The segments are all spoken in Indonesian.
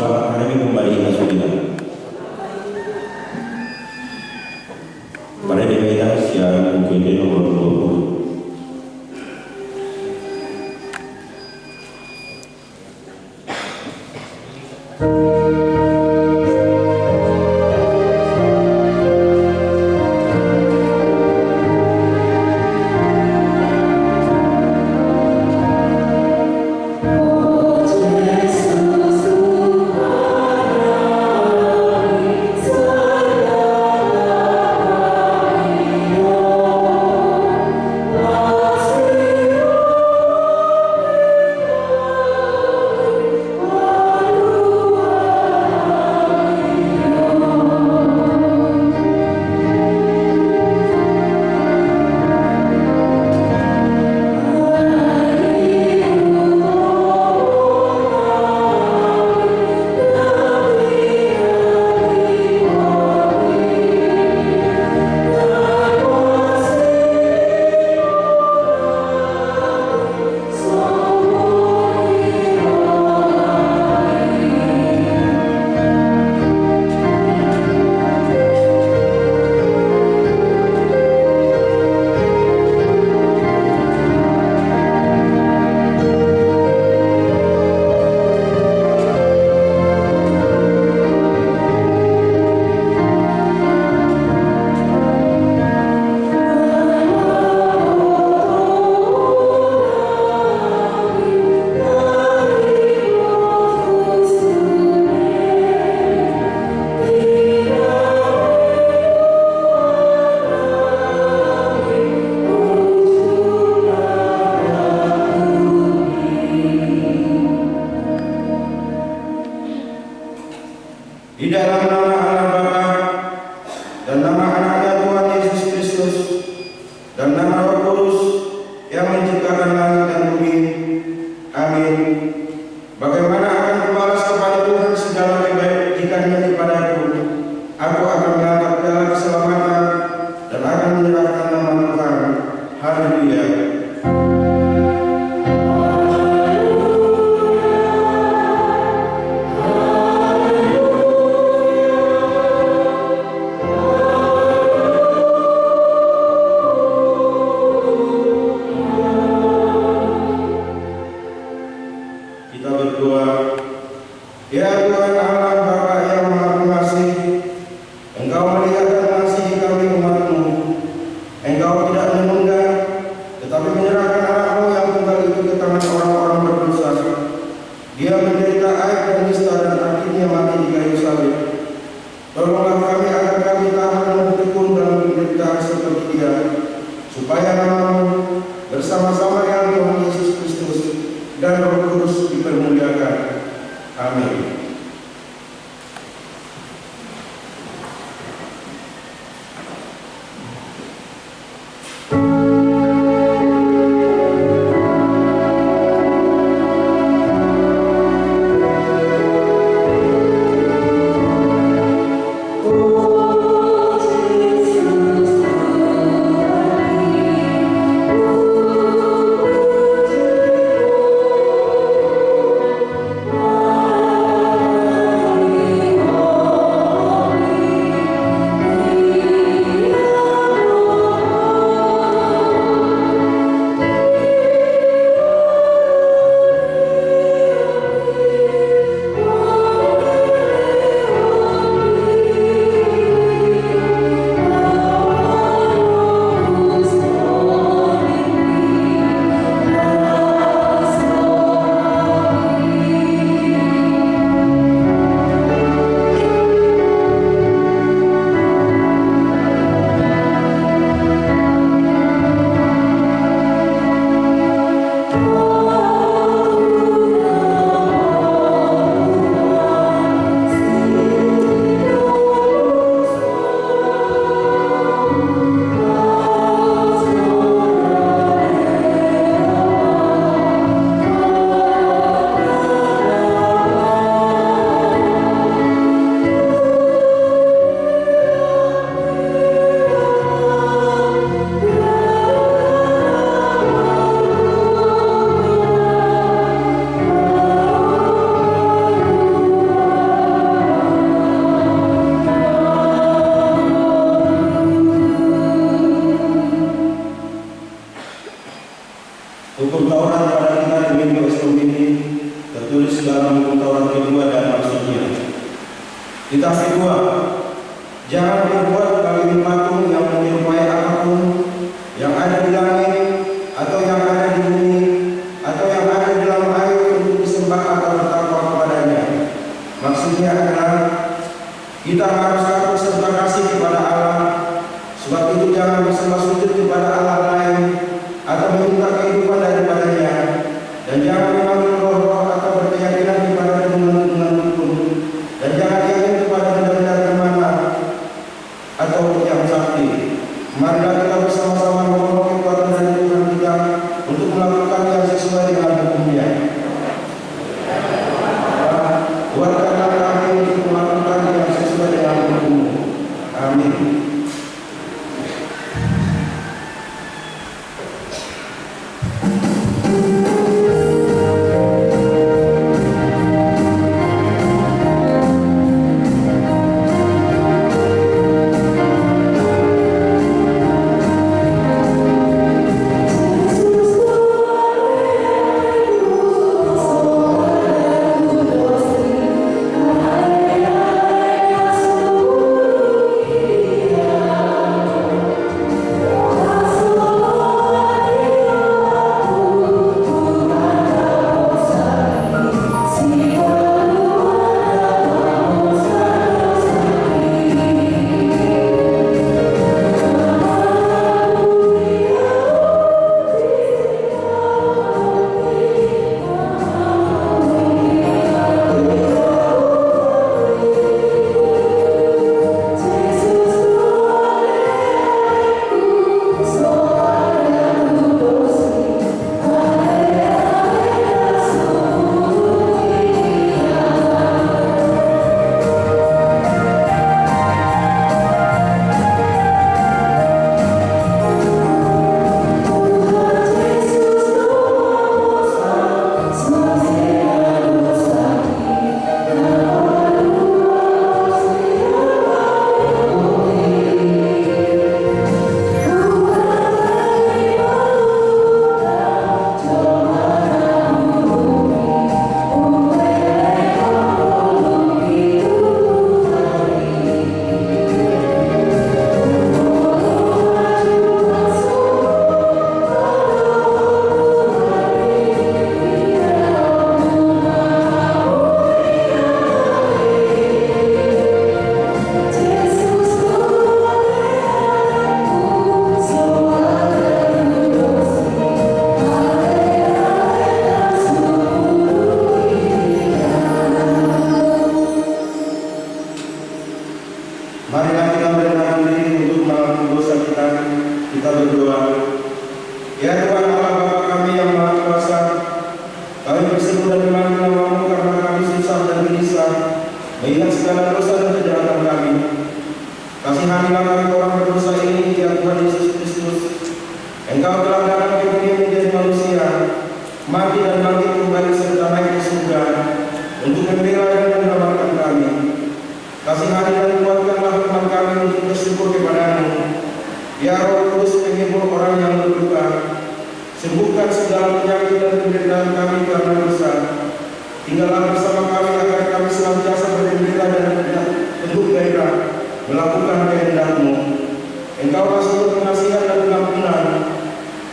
berdoa, kami kembali ke surga. Pada daerah siang UGD nomor 20. Di dalam nama Allah Bapa dan nama Anaknya Tuhan Yesus Kristus dan nama Roh Kudus yang menciptakan langit dan bumi. Amin. Bagaimana akan kubalas kepada Tuhan segala kebaikan-Nya kepadaku? Aku akan mengangkat piala keselamatan dan akan menyerahkan nama Tuhan. Haleluya. Kita berdoa. Ya Tuhan Allah Bapa yang Maha Pengasih, Engkau melihat dan mengasihi kami umat-Mu. Engkau tidak menunda, tetapi menyerahkan Anak-Mu yang tunggal itu ke tangan orang-orang berdosa. Dia menderita aib dan nista dan akhirnya mati di kayu salib. Tolonglah kami agar kami tahan dan tekun dalam penderitaan seperti Dia, supaya nama-Mu bersama-sama dengan Tuhan Yesus Kristus dan Roh Kudus dipermuliakan. Amin. Oh Kitab kedua, jangan berbuat bagi patung yang menyerupai apapun yang ada di langit atau yang ada di bumi atau yang ada di dalam air untuk disembah atau bertakwa kepadanya. Maksudnya adalah kita harus takut serta kasih kepada Allah. Sebab itu jangan bersembah sujud kepada Allah lain atau meminta kehidupan daripadanya, dan jangan memanggil roh-roh atau berkeyakinan kepada dengan dukun, dan jangan yakin kepada benda-benda termana atau yang sakti. Marilah kita bersama-sama memohon kekuatan dari Tuhan kita untuk melakukan yang sesuai dengan hukum-Nya. Kuatkanlah kami untuk melakukan yang sesuai dengan hukum-Mu. Amin. Marilah kita merendahkan diri untuk mengampuni dosa kita. Kita berdoa. Ya Tuhan Allah Bapa kami yang Maha Kuasa, kami berseru dan memanggil nama-Mu karena kami susah dan gelisah mengingat segala dosa dan kejahatan kami. Kasihanilah kami orang berdosa ini, ya Tuhan Yesus Kristus. Engkau telah datang ke dunia menjadi manusia, mati dan bangkit kembali serta naik ke surga untuk membela dan menyelamatkan kami. Kasihani dan kuatkanlah iman kami untuk bersyukur kepada-Mu. Ya Roh Kudus, penghibur orang yang berduka, sembuhkan segala penyakit dan penderitaan kami karena dosa. Tinggallah bersama kami agar kami senantiasa bergembira dan penuh gairah melakukan kehendak-Mu. Engkaulah sumber pengasihan dan pengampunan.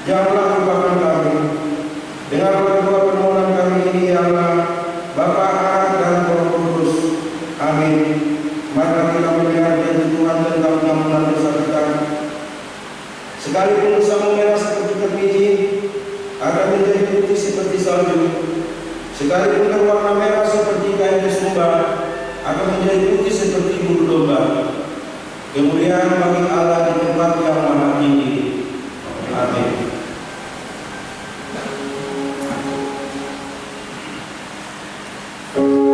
Janganlah lupakan kami. Dengarlah doa permohonan kami ini, ya Allah, Bapa, Anak, dan Roh Kudus. Amin. Marilah kita mendengar janji Tuhan tentang pengampunan dosa kita. Sekalipun dosamu merah seperti kemiji, akan menjadi putih seperti salju. Sekalipun berwarna merah seperti kain kesumba, akan menjadi putih seperti bulu domba. Kemuliaan bagi Allah di tempat yang maha tinggi. Amin. Amin.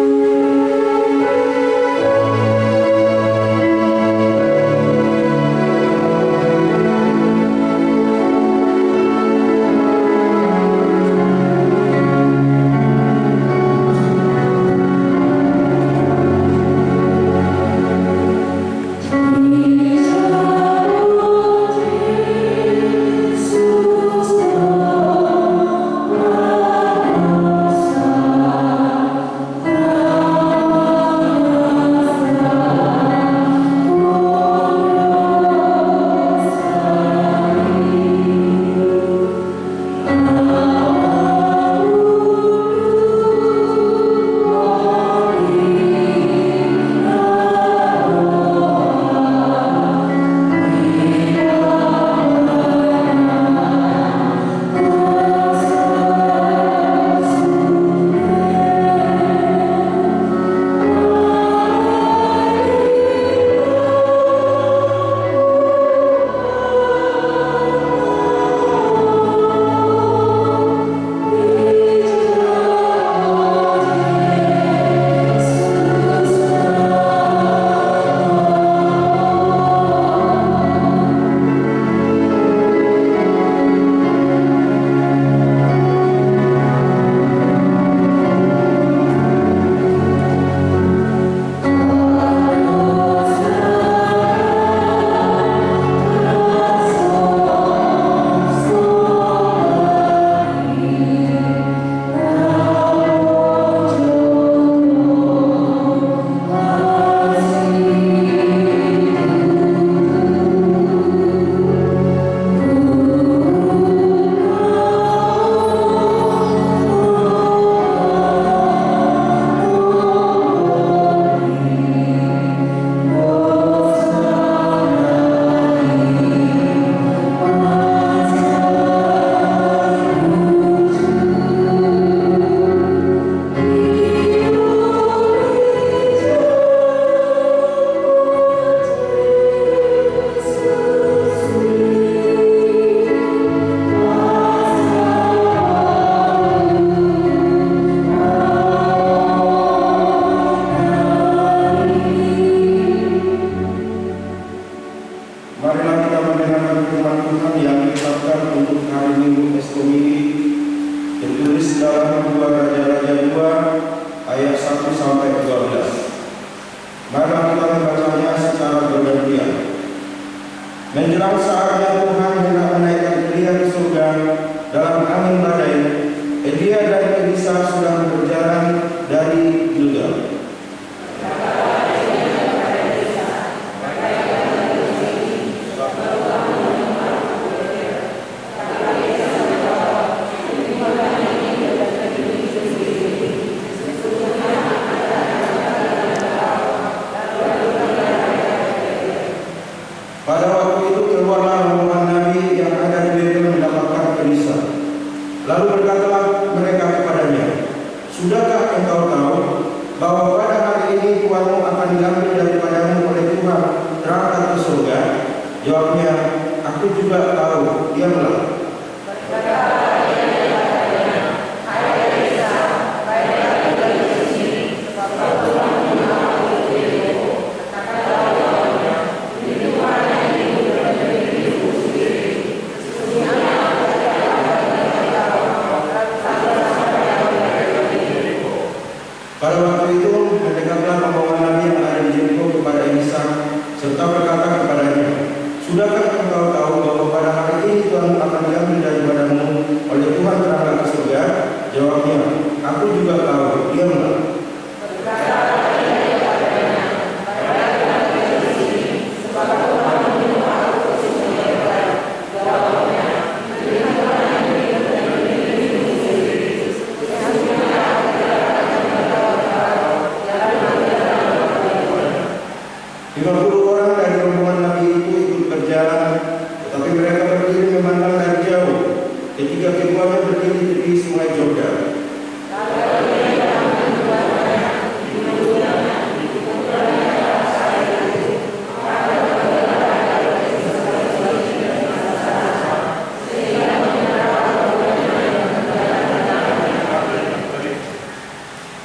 Menjelang saatnya Tuhan hendak menaikkan Elia ke surga dalam angin badai, Elia dan Elisa sedang berjalan dari Gilgal. Pada waktu itu keluarlah rombongan Nabi yang ada di Betel mendapatkan Elisa. Lalu berkatalah mereka kepadanya, "Sudahkah engkau tahu bahwa pada hari ini tuanmu akan diambil daripadamu oleh Tuhan terangkat ke surga?" Jawabnya, "Aku juga tahu, diamlah." Pada waktu itu mendekatlah rombongan Nabi yang ada di Yeriko kepada Elisa serta berkata kepadanya, "Sudahkah engkau tahu bahwa pada hari ini Tuhan akan diambil daripadamu oleh Tuhan terangkat ke surga?" Jawabnya, "Aku juga tahu, diamlah." Ketika keduanya berdiri di tepi sungai Yordan.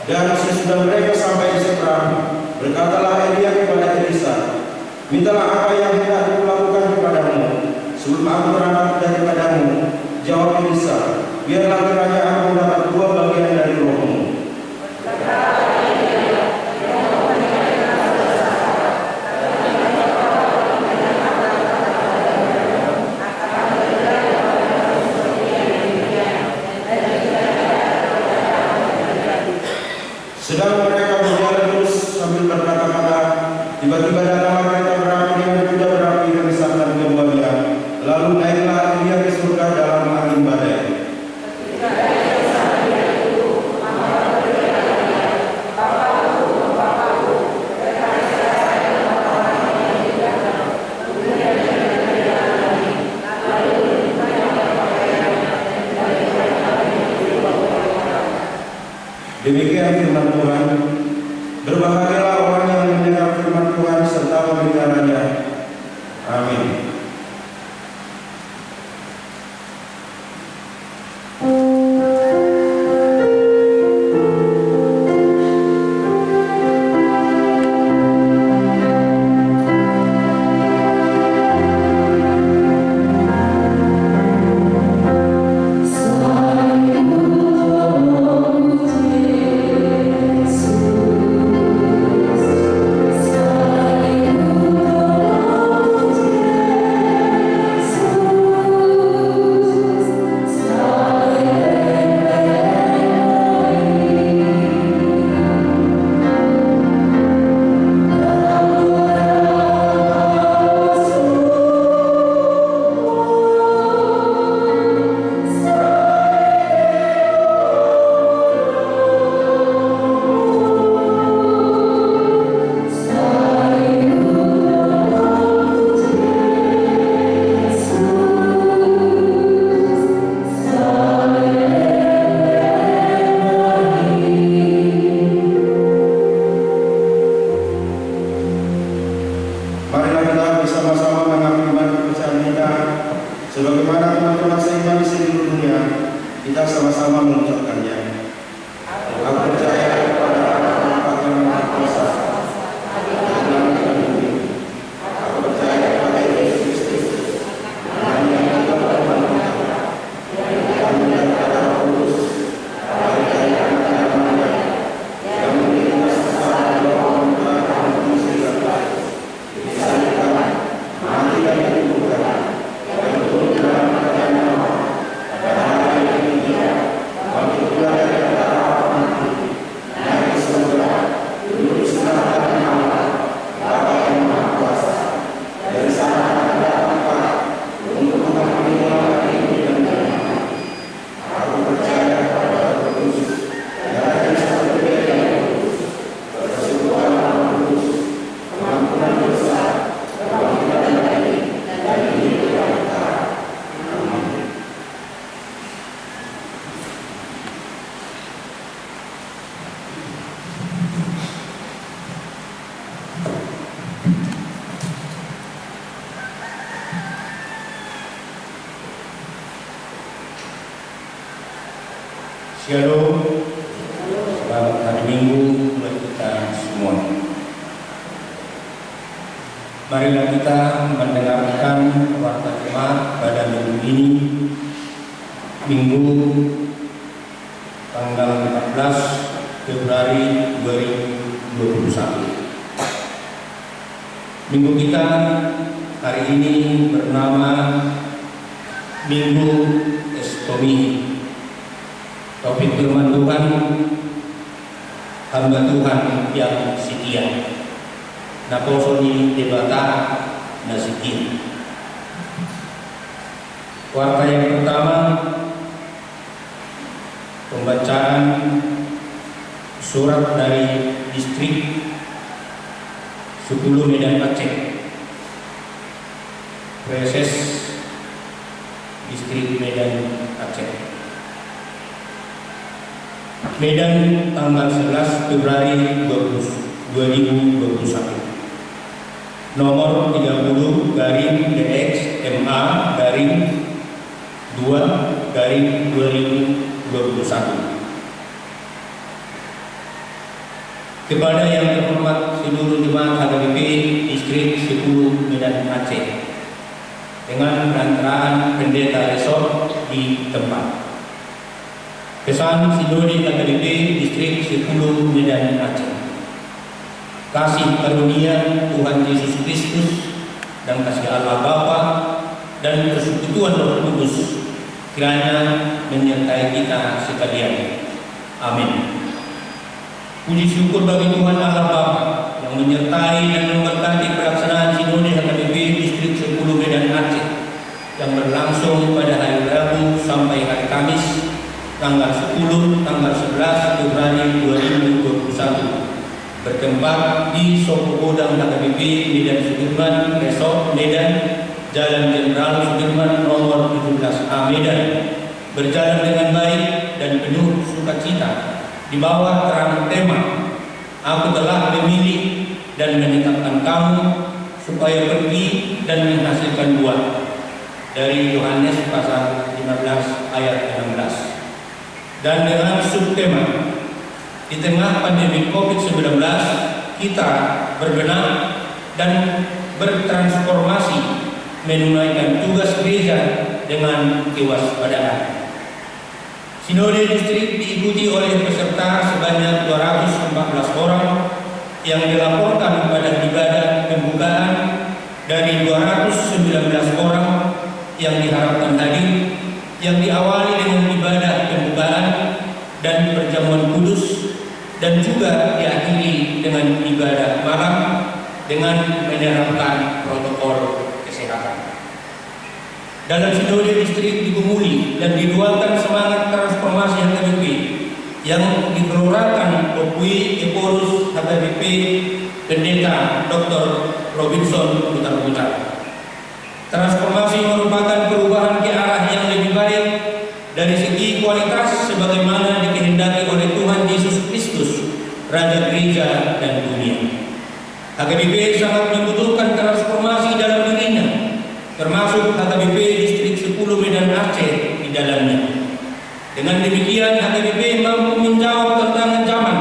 Dan sesudah mereka sampai di seberang, berkatalah Elia kepada Elisa, "Mintalah apa yang hendak aku lakukan kepadamu sebelum aku berangkat daripadamu." Jawab Elisa, "Biarlah kiranya aku mendapat 2 bagian dari rohmu." Sedang mereka berjalan terus sambil berkata-kata, tiba-tiba datanglah kereta berapi dengan kuda berapi dan disandang keduanya. Lalu naiklah Elia ke surga dalam angin badai. Demikian firman Tuhan. Berbahagialah orang yang mendengar firman Tuhan serta memeliharanya. Amin. Sebagaimana teman-teman seiman di seluruh dunia, kita sama-sama mengucapkannya. Aku percaya kepada Allah yang Maha Kuasa, aku percaya kepada Yesus Kristus, yang kepada Roh Kudus, yang memberikan kesesatan doa dan mati dan Shalom, selamat hari Minggu buat kita semua. Marilah kita mendengarkan warta jemaat pada minggu ini, Minggu tanggal 14 Februari 2021. Minggu kita hari ini bernama Minggu Estomi. Topik firman Tuhan, hamba Tuhan yang setia. Naposoni debata nasikin. Warta yang pertama, pembacaan surat dari distrik 10 Medan Aceh, Preses distrik Medan Aceh. Medan, tanggal 11 Februari 2021. Nomor 30 garing DX MA garing 2 garing 2021. Kepada yang terhormat seluruh jemaat HKBP distrik 10 Medan Aceh, dengan perantaraan pendeta resort di tempat. Pesan Sinode HKBP distrik 10 Medan Aceh. Kasih karunia Tuhan Yesus Kristus dan kasih Allah Bapa dan persekutuan Roh Kudus kiranya menyertai kita sekalian. Amin. Puji syukur bagi Tuhan Allah Bapa yang menyertai dan memberkati pelaksanaan Sinode HKBP distrik 10 Medan Aceh yang berlangsung pada hari Rabu sampai hari Kamis tanggal 10, tanggal 11 Februari 2021 bertempat di Soko Godang HKBP Medan Sudirman, Resort Medan, Jalan Jenderal Sudirman nomor 17A Medan, berjalan dengan baik dan penuh sukacita di bawah terang tema Aku telah memilih dan menetapkan kamu supaya pergi dan menghasilkan buah, dari Yohanes pasal 15 ayat 16. Dan dengan subtema di tengah pandemi COVID-19 kita berbenah dan bertransformasi menunaikan tugas gereja dengan kewaspadaan. Sinode distrik diikuti oleh peserta sebanyak 214 orang yang dilaporkan pada ibadah pembukaan dari 219 orang yang diharapkan hadir, yang diawali dengan ibadah pembukaan dan perjamuan kudus dan juga diakhiri dengan ibadah malam dengan menerapkan protokol kesehatan. Dalam Sinode distrik digumuli dan didualkan semangat transformasi HKBP yang digelorakan Opui Eporus HKBP Pendeta Dr. Robinson Putar-Putar. Transformasi merupakan perubahan ke arah yang lebih baik dari segi kualitas sebagaimana dikehendaki oleh Tuhan Yesus Kristus, Raja Gereja dan dunia. HKBP sangat membutuhkan transformasi dalam dirinya, termasuk HKBP distrik 10 Medan Aceh di dalamnya. Dengan demikian HKBP mampu menjawab tantangan zaman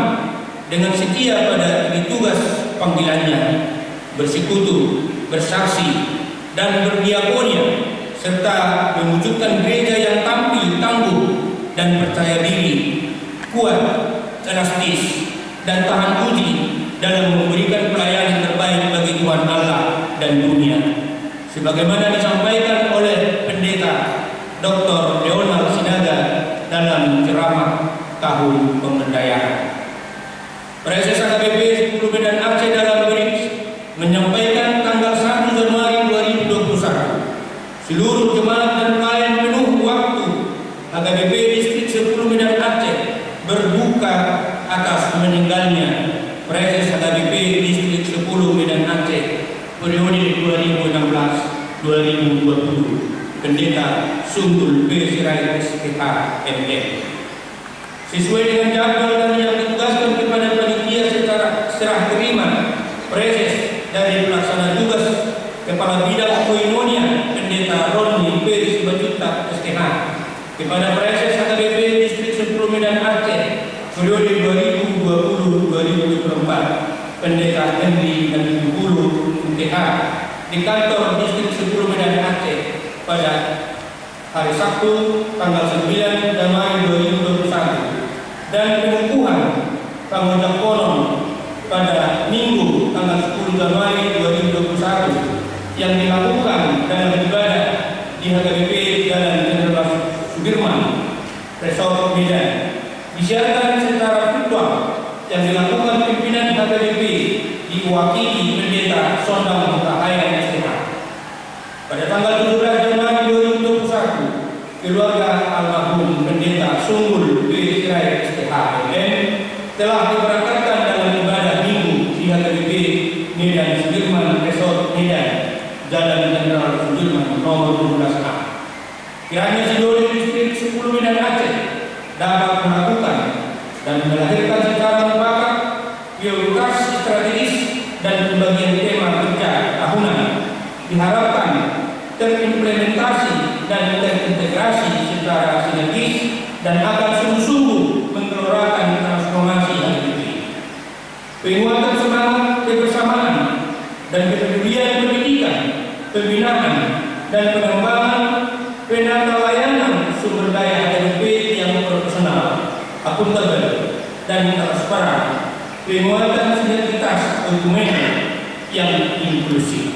dengan setia pada tugas panggilannya, bersekutu, bersaksi, dan berdiakonia, serta mewujudkan gereja yang tampil, tangguh, dan percaya diri, kuat, elastis, dan tahan uji dalam memberikan pelayanan terbaik bagi Tuhan Allah dan dunia, sebagaimana disampaikan oleh Pendeta Dr. Leonard Sinaga dalam ceramah tahun pemberdayaan. Preses HKBP 10 Medan Aceh dalam brief menyampaikan tanggal 1 Januari 2021 seluruh jemaat dan pelayan penuh waktu HKBP distrik 10 Medan Aceh berduka atas meninggalnya Preses HKBP distrik 10 Medan Aceh periode 2016-2020 Pendeta Sungtul B. Sirait SPH MM. Sesuai dengan jadwal dan yang ditugaskan kepada panitia secara serah terima Preses dari pelaksana tugas Kepala Bidang Koinonia Pendeta Roni B. Sibajuta STH kepada Preses HKBP distrik 10 Medan 2024, Pendeta Henry Nabi Guru UTH di kantor distrik 10 Medan Aceh pada hari Sabtu tanggal 9 Januari 2021 dan pengukuhan tanggung konon pada Minggu tanggal 10 Januari 2021 yang dilakukan dalam ibadah di HKBP Jalan Jenderal Sudirman, Resort Medan, disiarkan secara virtual yang dilakukan pimpinan HKBP diwakili Pendeta Sondang Mutahaya STH. Pada tanggal 17 Januari 2021, keluarga almarhum Pendeta Sunggul B. Sirait STH MM telah diberangkatkan dalam ibadah Minggu di HKBP Medan Sudirman Resort Medan, Jalan Jenderal Sudirman nomor 12A. Kiranya Sinode Distrik 10 Medan Aceh dapat melakukan dan melahirkan secara mufakat prioritas strategis dan pembagian tema kerja tahunan diharapkan terimplementasi dan terintegrasi secara sinergis dan akan sungguh-sungguh menggelorakan transformasi HKBP. Penguatan semangat kebersamaan dan kepedulian pendidikan, pembinaan dan pengembangan penata layanan sumber daya HKBP yang profesional, akuntabel dan transparan, penguatan sinergitas dokumen yang inklusif.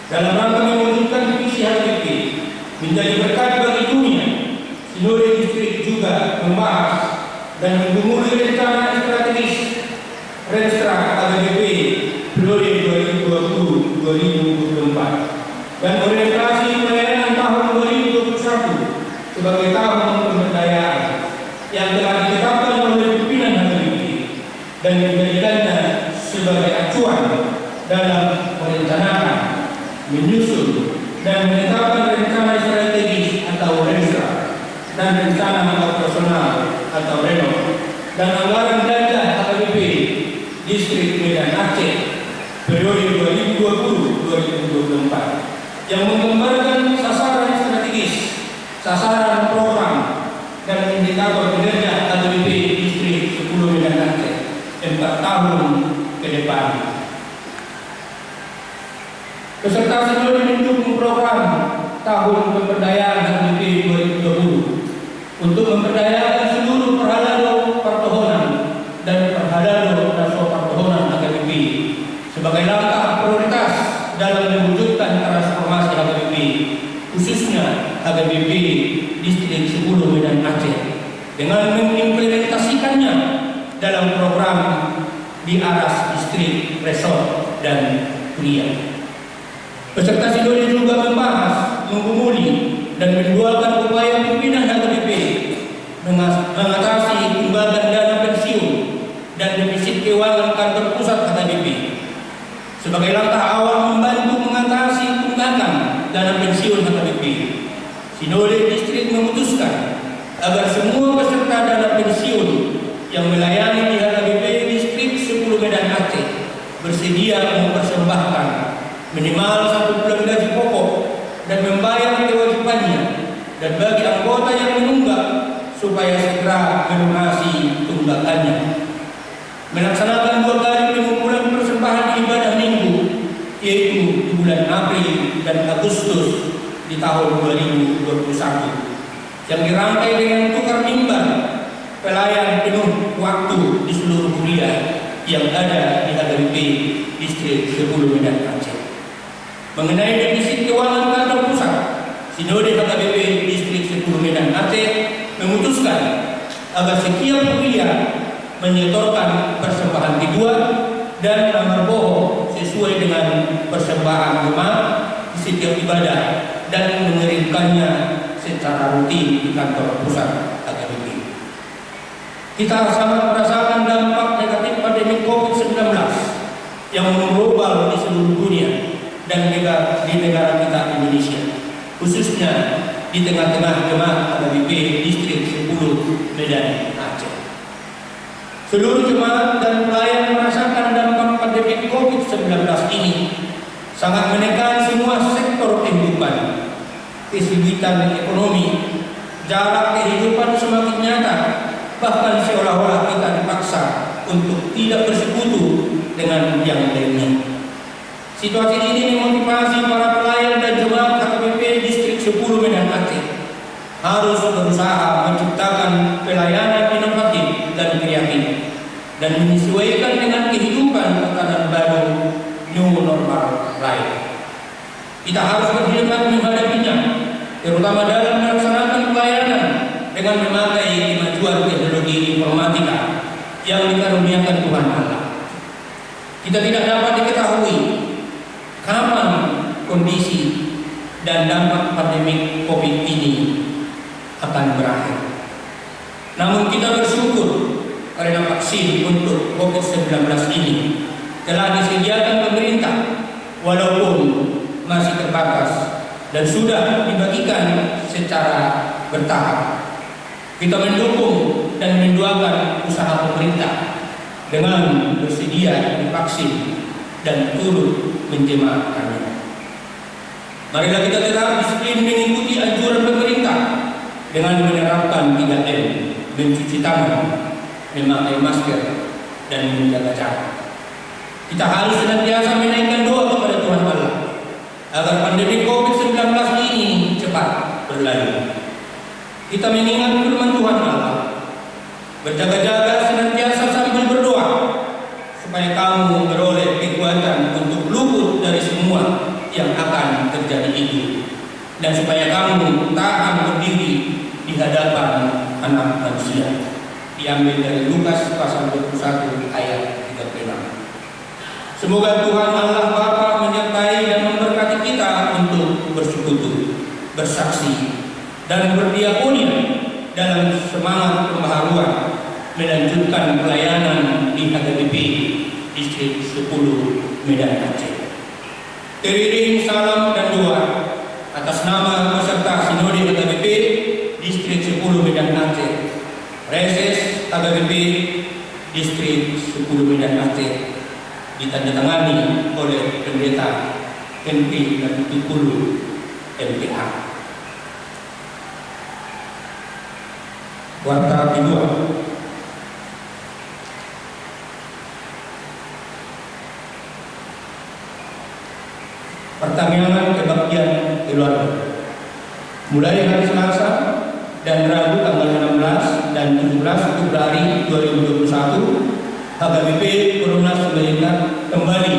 Dalam rangka mewujudkan visi HKBP menjadi berkat bagi dunia, Sinode Distrik juga membahas dan menggumuli rencana strategis Renstra HKBP periode 2020-2024 dan orientasi pelayanan tahun 2021 sebagai tahun pemberdayaan yang telah ditetapkan oleh pimpinan HKBP dan dijadikannya sebagai acuan dalam merencanakan, menyusun dan menetapkan rencana strategis atau Renstra dan rencana operasional atau Reno dan anggaran belanja HKBP Distrik Medan Aceh periode 2020-2024 yang menggambarkan sasaran strategis, sasaran program dan indikator kinerja HKBP Distrik 10 Medan Aceh 4 tahun ke depan. Peserta Sinode mendukung program tahun pemberdayaan HKBP 2020 untuk memberdayakan seluruh perhalalo partohonan dan perhalalo daso partohonan HKBP sebagai langkah prioritas dalam mewujudkan transformasi HKBP, khususnya HKBP Distrik 10 Medan Aceh, dengan mengimplementasikannya dalam program di aras distrik, resort, dan kuliah. Peserta Sinode juga membahas, menggumuli, dan mendualkan upaya pimpinan HKBP mengatasi tunggakan dana pensiun dan defisit keuangan kantor pusat HKBP sebagai langkah awal membantu mengatasi tunggakan dana pensiun HKBP. Sinode Distrik memutuskan agar semua peserta dana pensiun yang melayani di HKBP Distrik 10 Medan Aceh bersedia mempersembahkan minimal 1 bulan gaji pokok dan membayar kewajibannya, dan bagi anggota yang menunggak supaya segera melunasi tunggakannya. Melaksanakan 2 kali pengumpulan persembahan ibadah minggu, yaitu di bulan April dan Agustus di tahun 2021, yang dirangkai dengan tukar imbal pelayan penuh waktu di seluruh kuliah yang ada di HKBP Distrik 10 Medan Aceh. Mengenai defisit keuangan kantor pusat, Sinode HKBP Distrik 10 Medan Aceh memutuskan agar setiap kuliah menyetorkan persembahan dibuat dan nomor bohong sesuai dengan persembahan jemaah di setiap ibadah dan mengirimkannya secara rutin di kantor pusat HKBP. Kita sangat merasakan dampak negatif pandemi COVID-19 yang mengglobal di seluruh dunia dan di negara kita Indonesia, khususnya di tengah-tengah jemaah HKBP Distrik 10 Medan Aceh. Seluruh jemaat dan pelayan merasakan dampak pandemi COVID-19 ini sangat menekan semua sektor kehidupan, kesulitan ekonomi, jarak kehidupan semakin nyata, bahkan seolah-olah kita dipaksa untuk tidak bersekutu dengan yang lainnya. Situasi ini memotivasi para pelayan dan jemaat HKBP Distrik 10 Medan Aceh harus berusaha menciptakan pelayanan inovatif dan kreatif dan menyesuaikan dengan kehidupan tatanan baru new normal life. Kita harus berhikmat menghadapinya, terutama dalam melaksanakan pelayanan dengan memakai kemajuan teknologi informatika yang dikaruniakan Tuhan Allah. Kita tidak dapat diketahui kapan kondisi dan dampak pandemi COVID ini akan berakhir. Namun kita bersyukur karena vaksin untuk COVID-19 ini telah disediakan pemerintah walaupun masih terbatas dan sudah dibagikan secara bertahap. Kita mendukung dan mendoakan usaha pemerintah dengan bersedia divaksin dan turut menjemaahkannya. Marilah kita tetap disiplin mengikuti anjuran pemerintah dengan menerapkan 3M, mencuci tangan, memakai masker, dan menjaga jarak. Kita harus senantiasa menaikkan doa kepada Tuhan Allah agar pandemi COVID-19 ini cepat berlalu. Kita mengingat firman Tuhan Allah, berjaga-jaga senantiasa sambil berdoa supaya kamu beroleh kekuatan untuk luput dari semua yang akan terjadi itu, dan supaya kamu tahan berdiri di hadapan Anak Manusia. Diambil dari Lukas pasal 21 ayat 36. Semoga Tuhan Allah Bapa menyertai dan memberkati kita untuk bersekutu, bersaksi, dan berdiakonia dalam semangat pembaharuan melanjutkan pelayanan di HKBP Distrik 10 Medan Aceh. Teriring salam dan doa atas nama peserta Sinode HKBP Distrik 10 Medan Aceh, Reses HKBP Distrik 10 Medan Aceh, ditandatangani oleh Pendeta Henry Nabitukulu MPH. Warta kedua. Pertanyaan kebaktian keluarga. Mulai hari Selasa dan Rabu tanggal 16 dan 17 Februari 2021, HKBP Perumnas Melintang kembali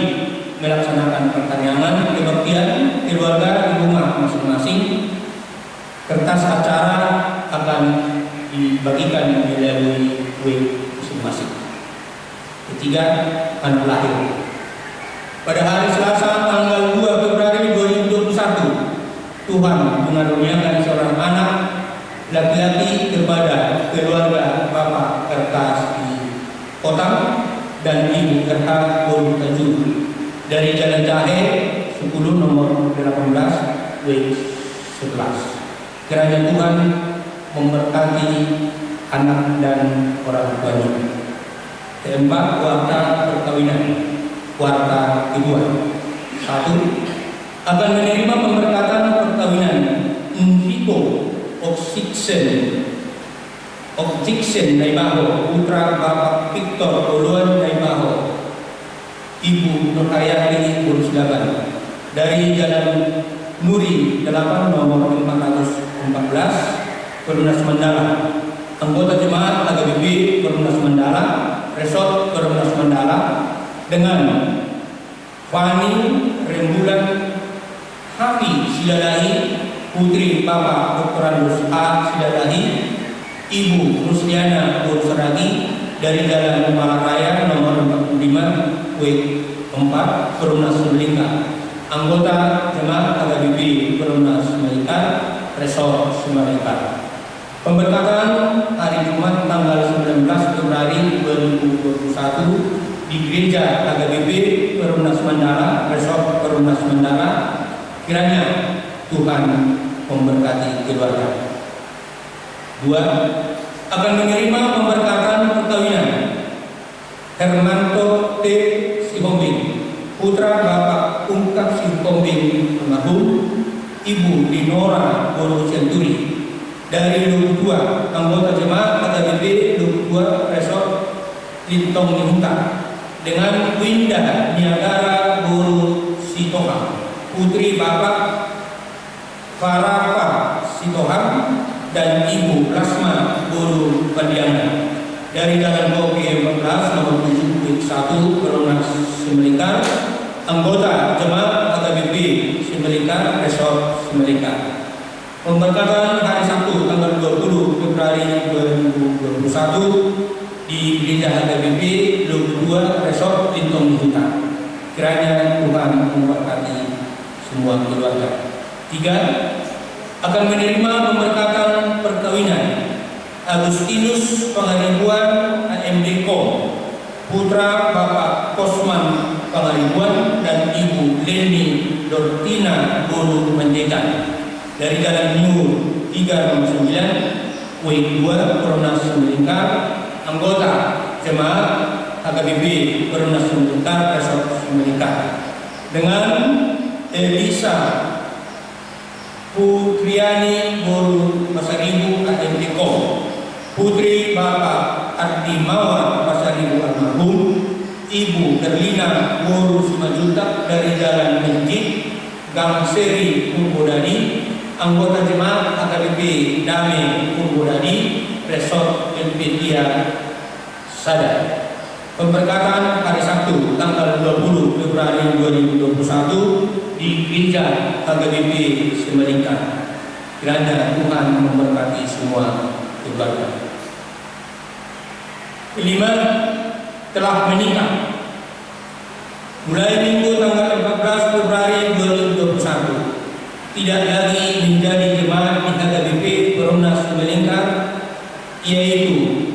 melaksanakan pertanyaan kebaktian keluarga di rumah masing-masing. Kertas acara akan dibagikan melalui web masing-masing. Ketiga, anak lahir. Pada hari Selasa tanggal 2 Februari 2021, Tuhan mengaruniakan seorang anak laki-laki kepada keluarga Bapak Kertas di Kota dan Ibu Kertas Bolu Tanjung dari Jalan Jahe 10 nomor 18 W11. Kiranya Tuhan memberkati anak dan orang tuanya. Keempat, warta perkawinan. Warta kedua. 1. Akan menerima pemberkatan perkawinan Invito Oxygen Naibaho, putra Bapak Victor Oluan Naibaho, Ibu Nurhayati Burusdaban dari Jalan Nuri 8 nomor 414 Perumnas Mandala, anggota jemaat HKBP Perumnas Mandala, Resort Perumnas Mandala, dengan Fani Rembulan Hafi Sidalahi, putri Bapak Dr. Andus A. Sidalahi, Ibu Rusdiana Burseragi dari Jalan Malaraya nomor 45 W4 Perumnas Melintang, anggota jemaat HKBP Perumnas Melintang, Resort Semarang. Pemberkatan hari Jumat tanggal 19 Februari 2021 di Gereja HKBP Perumnas Mandala, Resort Perumnas Mandala. Kiranya Tuhan memberkati keluarga. 2. Akan menerima pemberkatan perkawinan Hermanto T. Sihombing, putra Bapak Ungkap Sihombing almarhum, Ibu Dinora Bolu Centuri dari Lubu 2, anggota jemaat HKBP Lubu 2 Resort Lintong Nihuta dengan Winda Niagara Boru Sitohang, putri Bapak Farafa Sitohang dan Ibu Plasma Boru Padiangan dari Jalan Kopi 14 nomor 7 1 Perunas Semelingkar, anggota Jemaat AKBP Semelingkar Resort Semelingkar. Pemberkatan hari Sabtu tanggal 20 Februari 2021 di Gereja AKBP Blok 2 Resort Lintong Nihuta. Kiranya Tuhan memberkati semua keluarga. 3. Akan menerima pemberkatan perkawinan Agustinus Pangaribuan AMD.Co, putra Bapak Kosman Pangaribuan dan Ibu Leni Dortina Boru Menjekan dari Jalan Nur 309 W2 Perunas Semelingkar, anggota Jemaat AKBP Perunas Semelingkar Resort Semelingkar, dengan Elisa Putriani Boru Pasaribu AMD.Co, putri Bapak Ardi Mawar Pasaribu almarhum, Ibu Erlina Boru Simajutak dari Jalan Masjid Gang Seri Purbodadi, anggota Jemaat AKBP Dame Purbodadi Resort Elpetia Sadar. Pemberkatan hari Sabtu tanggal 20 Februari 2021 di Gereja AKBP Semelingkar. Kiranya Tuhan memberkati semua keluarga. 5. Telah menikah. Mulai Minggu tanggal 14 Februari 2021 tidak lagi menjadi jemaat di AKBP Perunas Semelingkar, yaitu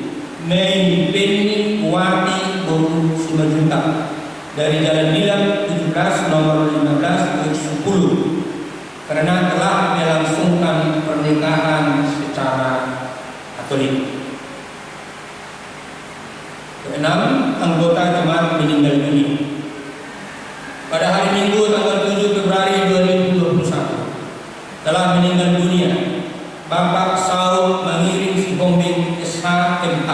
Mei Penny Wati Boru Simajutak dari Jalan Nilam 17 nomor 15 10 karena telah melangsungkan pernikahan secara Katolik. 6. Anggota jemaat meninggal dunia. Pada hari Minggu tanggal 7 Februari 2021 telah meninggal dunia Bapak Saul Mangiring Sihombing SHMH,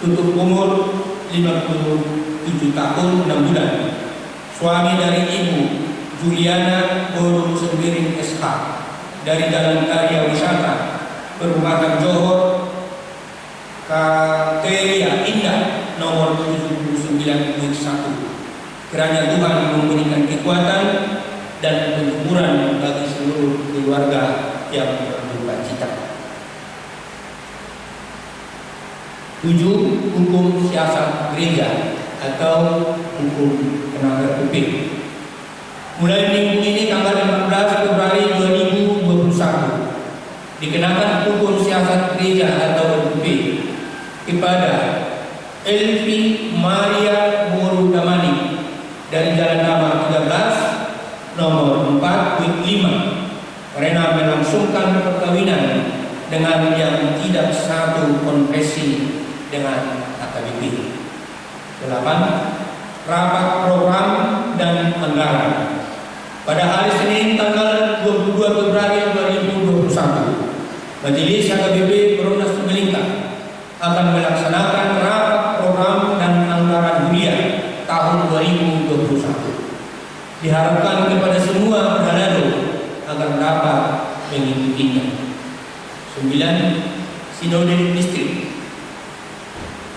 tutup umur 57 tahun 6 bulan, suami dari Ibu Juliana Boru Sembiring SH dari Jalan Karya Wisata Perumahan Johor Kateria Indah nomor 79 1. Kiranya Tuhan memberikan kekuatan dan kesuburan bagi seluruh keluarga yang berduka cita. 7. Hukum siasat gereja atau hukum tenaga kuping. Mulai minggu ini tanggal 14 Februari 2021 dikenakan hukum siasat gereja atau HKBP kepada Elvi Maria Boru Damani dari Jalan Damar 13 nomor 4 wing 5 karena melangsungkan perkawinan dengan yang tidak satu konfesi dengan HKBP. 8. Rapat program dan anggaran. Pada hari Senin tanggal 22 Februari 2021, Majelis HKBP Perunas Semelingkar akan melaksanakan rapat program dan anggaran hunian tahun 2021. Diharapkan kepada semua berhalado agar dapat mengikutinya. 9. Sinode Distrik.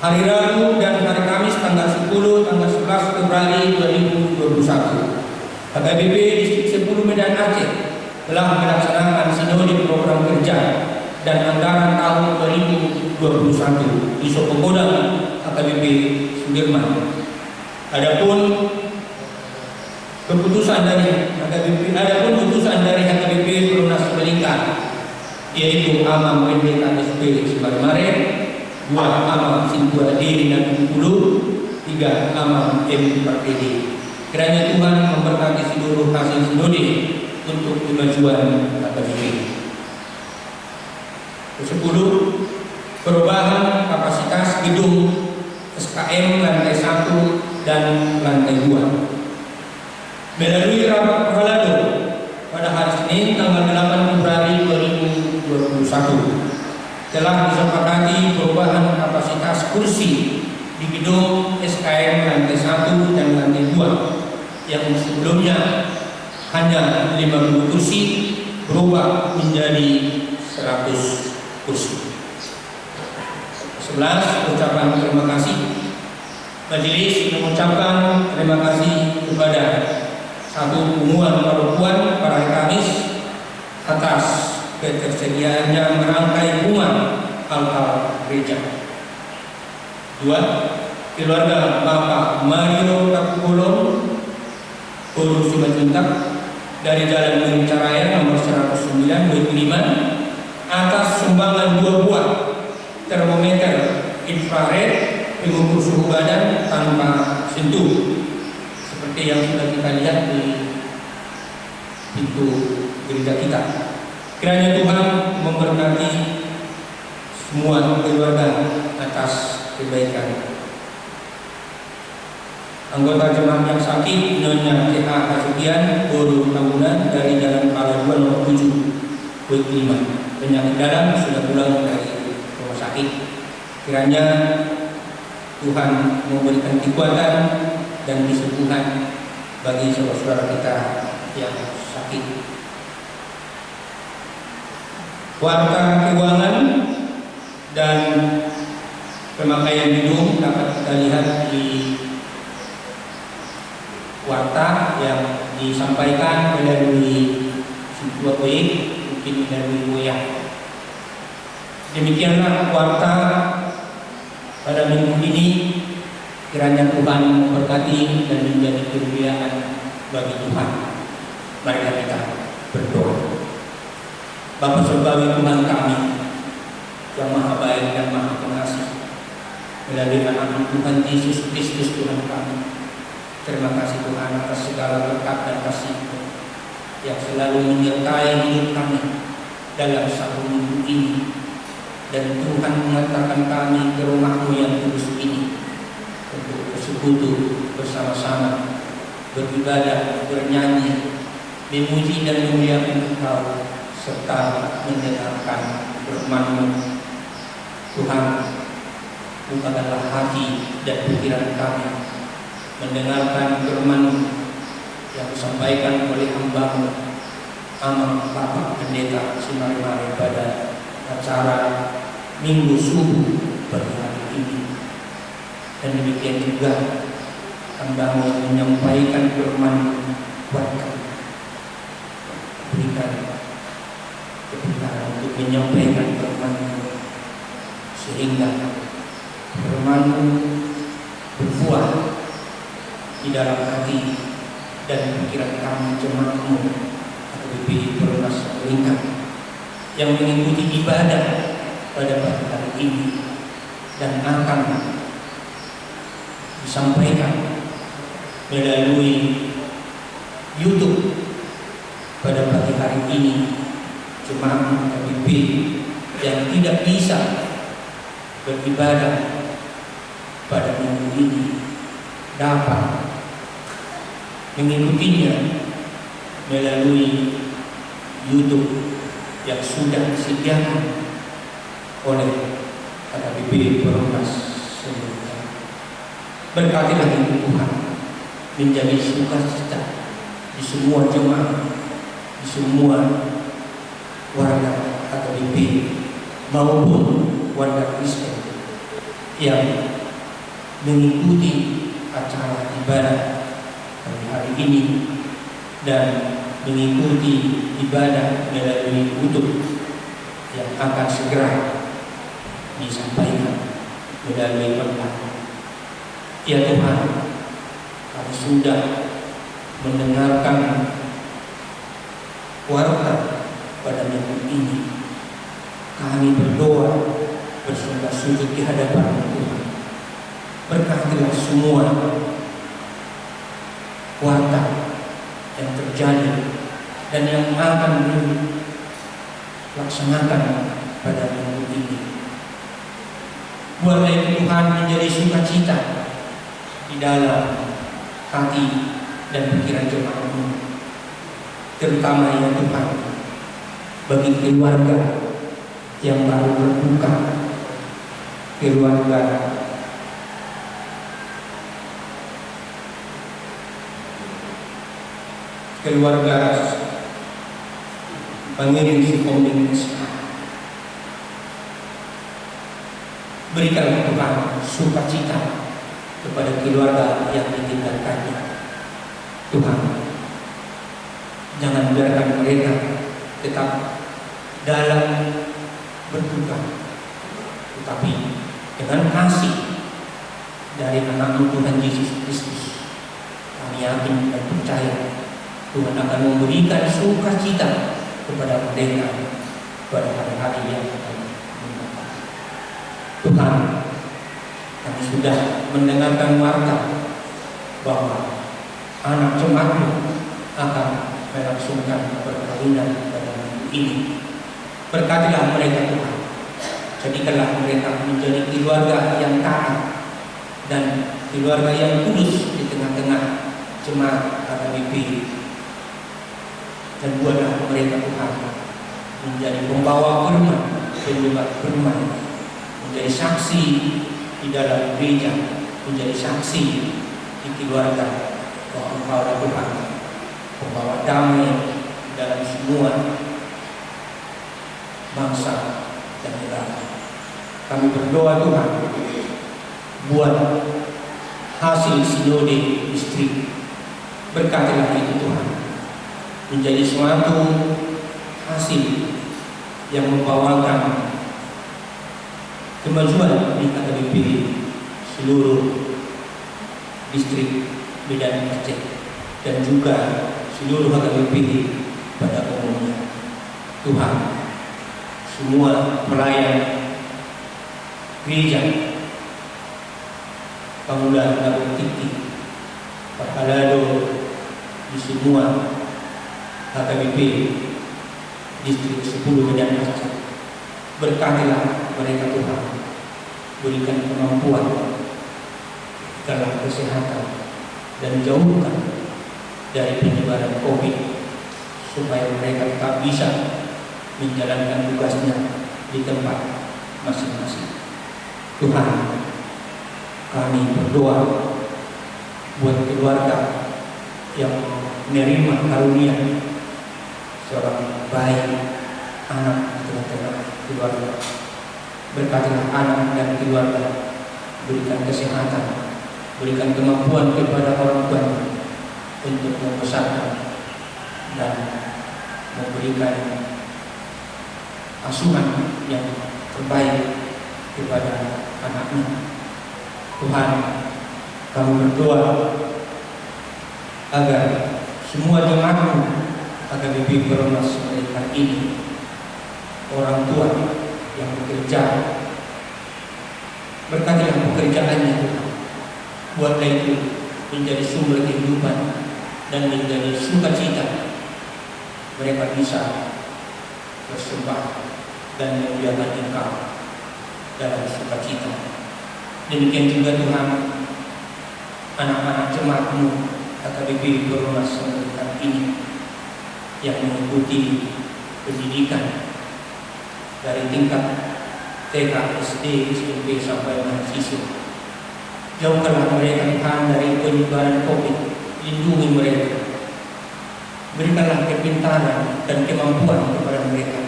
Hari Rabu dan hari Kamis tanggal 10, tanggal 11 Februari 2021, HKBP Distrik 10 Medan Aceh telah melaksanakan sinode program kerja dan anggaran tahun 2021 di Sokokodang HKBP Sudirman. Adapun putusan dari HKBP Perunas Semelingkar, yaitu Amam Pendeta SP Sebarimare, 2 Amam Sintua Diri dan 10, 3 Amam M4PD. Kiranya Tuhan memberkati seluruh hasil sinode untuk kemajuan HKBP. 10. Perubahan kapasitas gedung SKM lantai 1 dan lantai 2. Melalui rapat perhalado pada hari Senin tanggal 8 Februari 2021 telah disepakati perubahan kapasitas kursi di gedung SKM lantai 1 dan lantai 2 yang sebelumnya hanya 50 kursi berubah menjadi 100 kursi. 11. Ucapan terima kasih. Majelis mengucapkan terima kasih kepada Satu Pemuan Padukuhan Parahai Kamis atas ketersediaannya merangkai bunga altar gereja. 2. Keluarga Bapak Mario Takubolon, Guru Simatjuntak dari Jalan Mericaraya nomor 109 Wikliman atas sumbangan 2 buah termometer infrared pengukur suhu badan tanpa sentuh seperti yang sudah kita lihat di pintu gereja kita. Kiranya Tuhan memberkati semua keluarga atas kebaikan. Anggota jemaat yang sakit Nyonya TH Kasukian, Guru Tahunan dari Jalan Pala 2 nomor 7 Wik 5. Penyakit dalam sudah pulang dari rumah sakit. Kiranya Tuhan memberikan kekuatan dan kesembuhan bagi saudara-saudara kita yang sakit. Warta keuangan dan pemakaian gedung dapat kita lihat di warta yang disampaikan melalui sebuah proyek, mungkin melalui goyang. Demikianlah warta pada minggu ini. Kiranya Tuhan memberkati dan menjadi kemuliaan bagi Tuhan. Mari kita berdoa. Bapa Surgawi Tuhan kami yang Maha Baik dan Maha Pengasih, melalui anak Tuhan Yesus Kristus Tuhan kami, terima kasih Tuhan atas segala berkat dan kasih-Mu yang selalu menyertai hidup kami dalam satu minggu ini. Dan Tuhan mengatakan kami ke rumah-Mu yang kudus ini untuk bersekutu bersama-sama, beribadah, bernyanyi, memuji dan memuliakan Engkau, serta mendengarkan firman-Mu. Tuhan, bukakanlah hati dan pikiran kami mendengarkan firman-Mu yang disampaikan oleh hamba-Mu, Amal Bapak Pendeta Simari-Mari pada acara Minggu Subuh pada hari ini. Dan demikian juga hamba-Mu yang menyampaikan firman-Mu buat kami. Berikan kebenaran untuk menyampaikan firman-Mu sehingga firman-Mu berbuah di dalam hati dan pikiran kami jemaat-Mu atau BPI Perumnas Lingkar yang mengikuti ibadah pada pagi hari ini dan akan disampaikan melalui YouTube pada pagi hari ini. Jemaat KBP yang tidak bisa beribadah pada minggu ini dapat mengikutinya melalui YouTube yang sudah disediakan oleh KBP Perumnas sebelumnya. Berkatilah itu Tuhan menjadi sukacita di semua jemaat, di semua warga KBP maupun warga Kristen yang mengikuti acara ibadah pada hari ini dan mengikuti ibadah melalui YouTube yang akan segera disampaikan melalui online. Ya Tuhan, kami sudah mendengarkan warta pada minggu ini. Kami berdoa bersungguh sujud di hadapan Tuhan. Berkatilah semua warta yang terjadi dan yang akan dilaksanakan pada minggu ini. Buatlah Tuhan menjadi sukacita di dalam hati dan pikiran jemaat-Mu, terutama ya Tuhan bagi keluarga yang baru berbuka, keluarga keluarga pengiring si komunitas. Berikan Tuhan sukacita kepada keluarga yang ditinggalkannya. Tuhan, jangan biarkan mereka tetap dalam berduka, tetapi dengan kasih dari anak Tuhan Yesus Kristus, kami yakin dan percaya Tuhan akan memberikan sukacita kepada mereka pada hari-hari yang akan mendatang. Tuhan, kami sudah mendengarkan warta bahwa anak jemaat-Mu akan melangsungkan perkawinan pada minggu ini. Berkatilah mereka Tuhan, jadikanlah mereka menjadi keluarga yang taat dan keluarga yang kudus di tengah-tengah jemaat HKBP. Dan buatlah mereka Tuhan menjadi pembawa firman, penyebar firman, menjadi saksi di dalam gereja, menjadi saksi di keluarga bahwa Engkau adalah Tuhan, pembawa damai dalam semua bangsa dan negara. Kami berdoa Tuhan, buat hasil sinode distrik, berkatilah itu Tuhan, menjadi suatu hasil yang membawakan kemajuan di HKBP seluruh distrik Medan Aceh dan juga seluruh HKBP pada umumnya. Tuhan, semua pelayan gereja, Pamulan Labuan Titi, Pak Halado di semua HKBP distrik 10 Medan Aceh, berkatilah mereka Tuhan, berikan kemampuan dalam kesehatan dan jauhkan dari penyebaran COVID supaya mereka tetap bisa menjalankan tugasnya di tempat masing-masing. Tuhan, kami berdoa buat keluarga yang menerima karunia seorang bayi anak di tengah-tengah keluarga. Berkatilah anak dan keluarga, berikan kesehatan, berikan kemampuan kepada orang tua untuk membesarkan dan memberikan asuhan yang terbaik kepada anaknya. Tuhan, kami berdoa agar semua jemaat HKBP Perumnas Merdeka ini, orang tua yang bekerja, berkatilah pekerjaannya Tuhan, buatlah itu menjadi sumber kehidupan dan menjadi sukacita. Mereka bisa bersembah dan memuliakan Engkau dalam sukacita. Demikian juga Tuhan, anak-anak jemaat-Mu HKBP Perumnas Merdeka ini yang mengikuti pendidikan dari tingkat TK, SD, SMP sampai mahasiswa. Jauhkanlah mereka Tuhan dari penyebaran COVID, lindungi mereka, berikanlah kepintaran dan kemampuan kepada mereka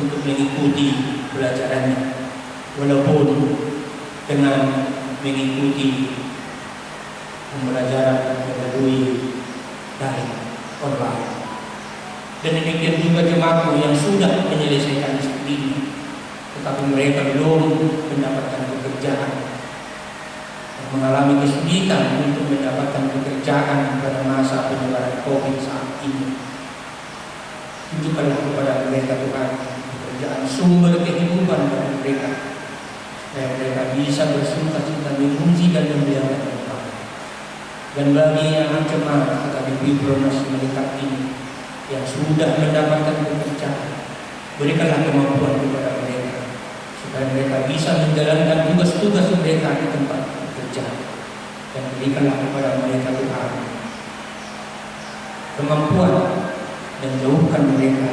untuk mengikuti pelajarannya, walaupun dengan mengikuti pembelajaran melalui daring online. Dan demikian juga jemaat yang sudah menyelesaikan studi, tetapi mereka belum mendapatkan pekerjaan, mengalami kesulitan untuk mendapatkan pekerjaan pada masa penyebaran COVID saat ini. Tunjukkanlah kepada mereka Tuhan pekerjaan sumber kehidupan bagi mereka, supaya mereka bisa bersuka-cita memuji dan memuliakan Tuhan. Dan bagi anak jemaat HKBP Perumnas Merdeka ini yang sudah mendapatkan pekerjaan, berikanlah kemampuan kepada mereka supaya mereka bisa menjalankan tugas-tugas mereka di tempat bekerja, dan berikanlah kepada mereka Tuhan kemampuan dan jauhkan mereka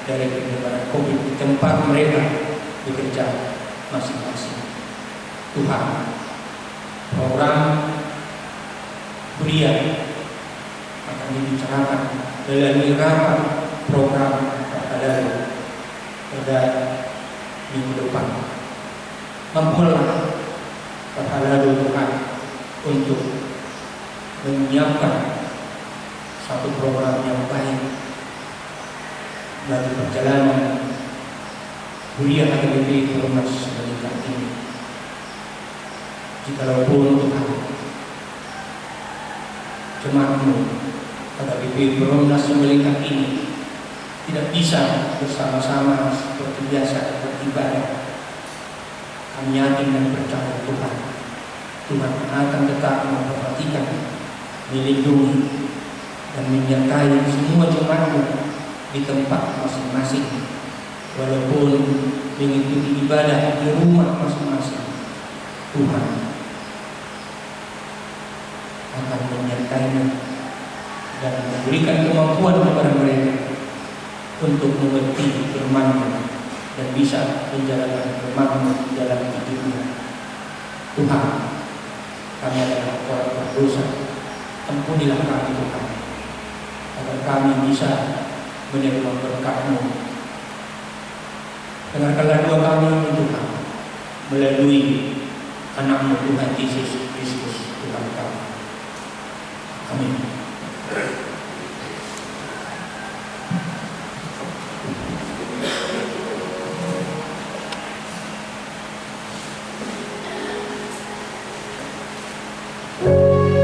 dari penyebaran COVID di tempat mereka bekerja masing-masing. Tuhan, program kuliah akan dibicarakan melalui rapat program Pakadaro pada minggu depan. Mampulah Pakadaro Tuhan untuk menyiapkan satu program yang baik bagi perjalanan kuliah HKBP Perumnas Melingkar ini. Jikalaupun Tuhan jemaatmu HKBP Perumnas Melingkar ini tidak bisa bersama-sama seperti biasa beribadah, kami yakin dan percaya Tuhan akan tetap memperhatikan, melindungi, dan menyertai semua jemaatmu di tempat masing-masing, walaupun mengikuti ibadah di rumah masing-masing. Tuhan akan menyertainya dan memberikan kemampuan kepada mereka untuk mengerti firman-Nya dan bisa menjalankan firman-Nya dalam hidupnya. Tuhan, kami adalah orang berdosa, ampunilah kami Tuhan, agar kami bisa menerima berkat-Mu. Dengarkanlah doa kami Tuhan melalui anak-Mu Tuhan Yesus Kristus Tuhan kami. Amin. Hallelujah.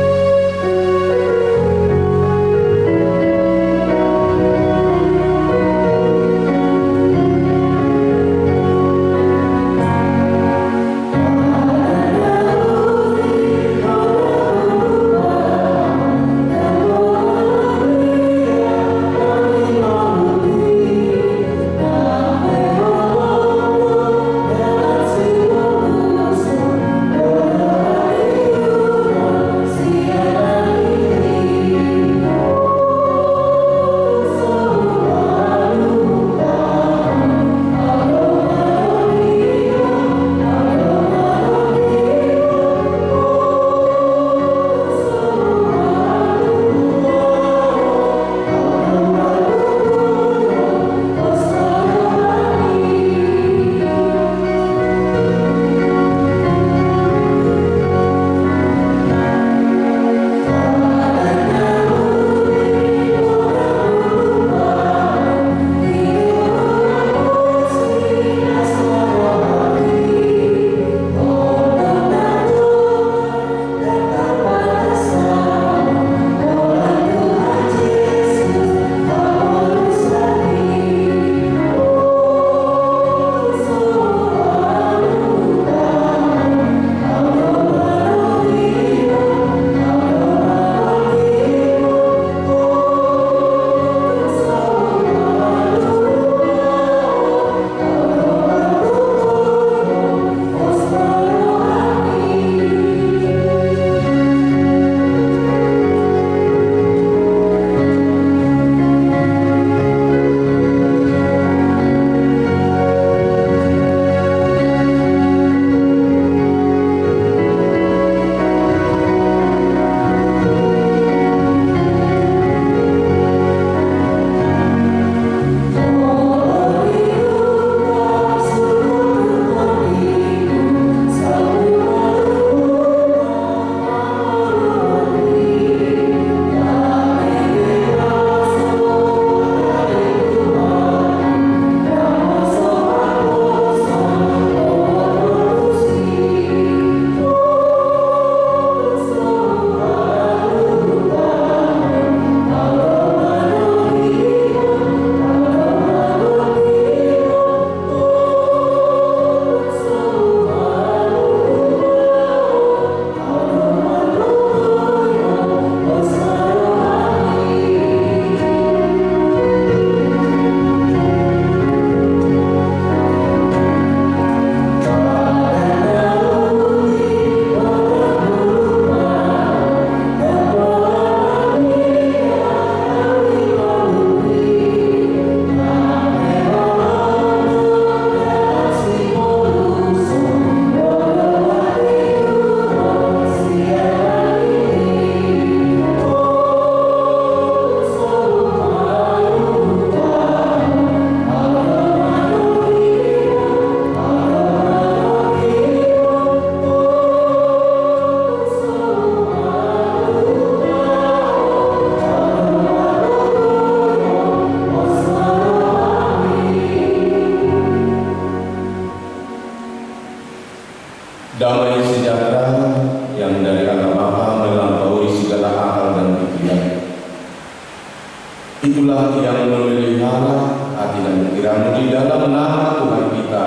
Itulah yang memelihara hati dan pikiranmu di dalam nama Tuhan kita,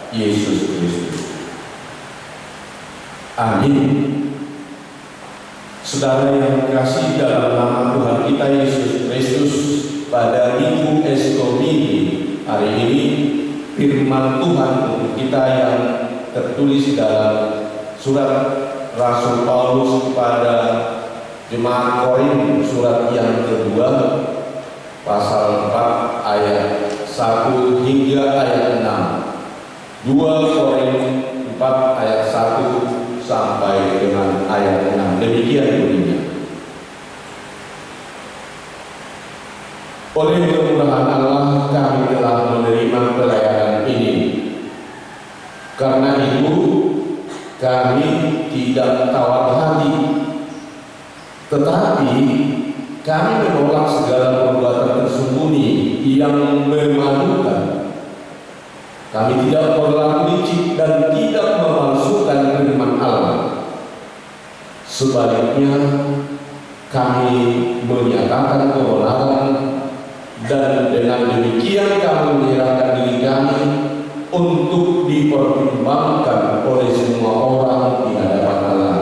Yesus Kristus. Amin. Saudara yang dikasihi dalam nama Tuhan kita Yesus Kristus, pada Minggu Estomini hari ini, firman Tuhan untuk kita yang tertulis dalam surat Rasul Paulus kepada jemaat Korintus, surat yang kedua, pasal 4 ayat 1 hingga ayat 6. 2 Korintus 4 ayat 1 sampai dengan ayat 6. Demikian bunyinya. Oleh kemurahan Allah kami telah menerima pelayanan ini. Karena itu kami tidak tawar hati, tetapi kami menolak segala perbuatan tersembunyi yang memalukan. Kami tidak berlaku licik dan tidak memalsukan firman Allah. Sebaliknya, kami menyatakan kebenaran, dan dengan demikian kami menyerahkan diri kami untuk dipertimbangkan oleh semua orang di hadapan Allah.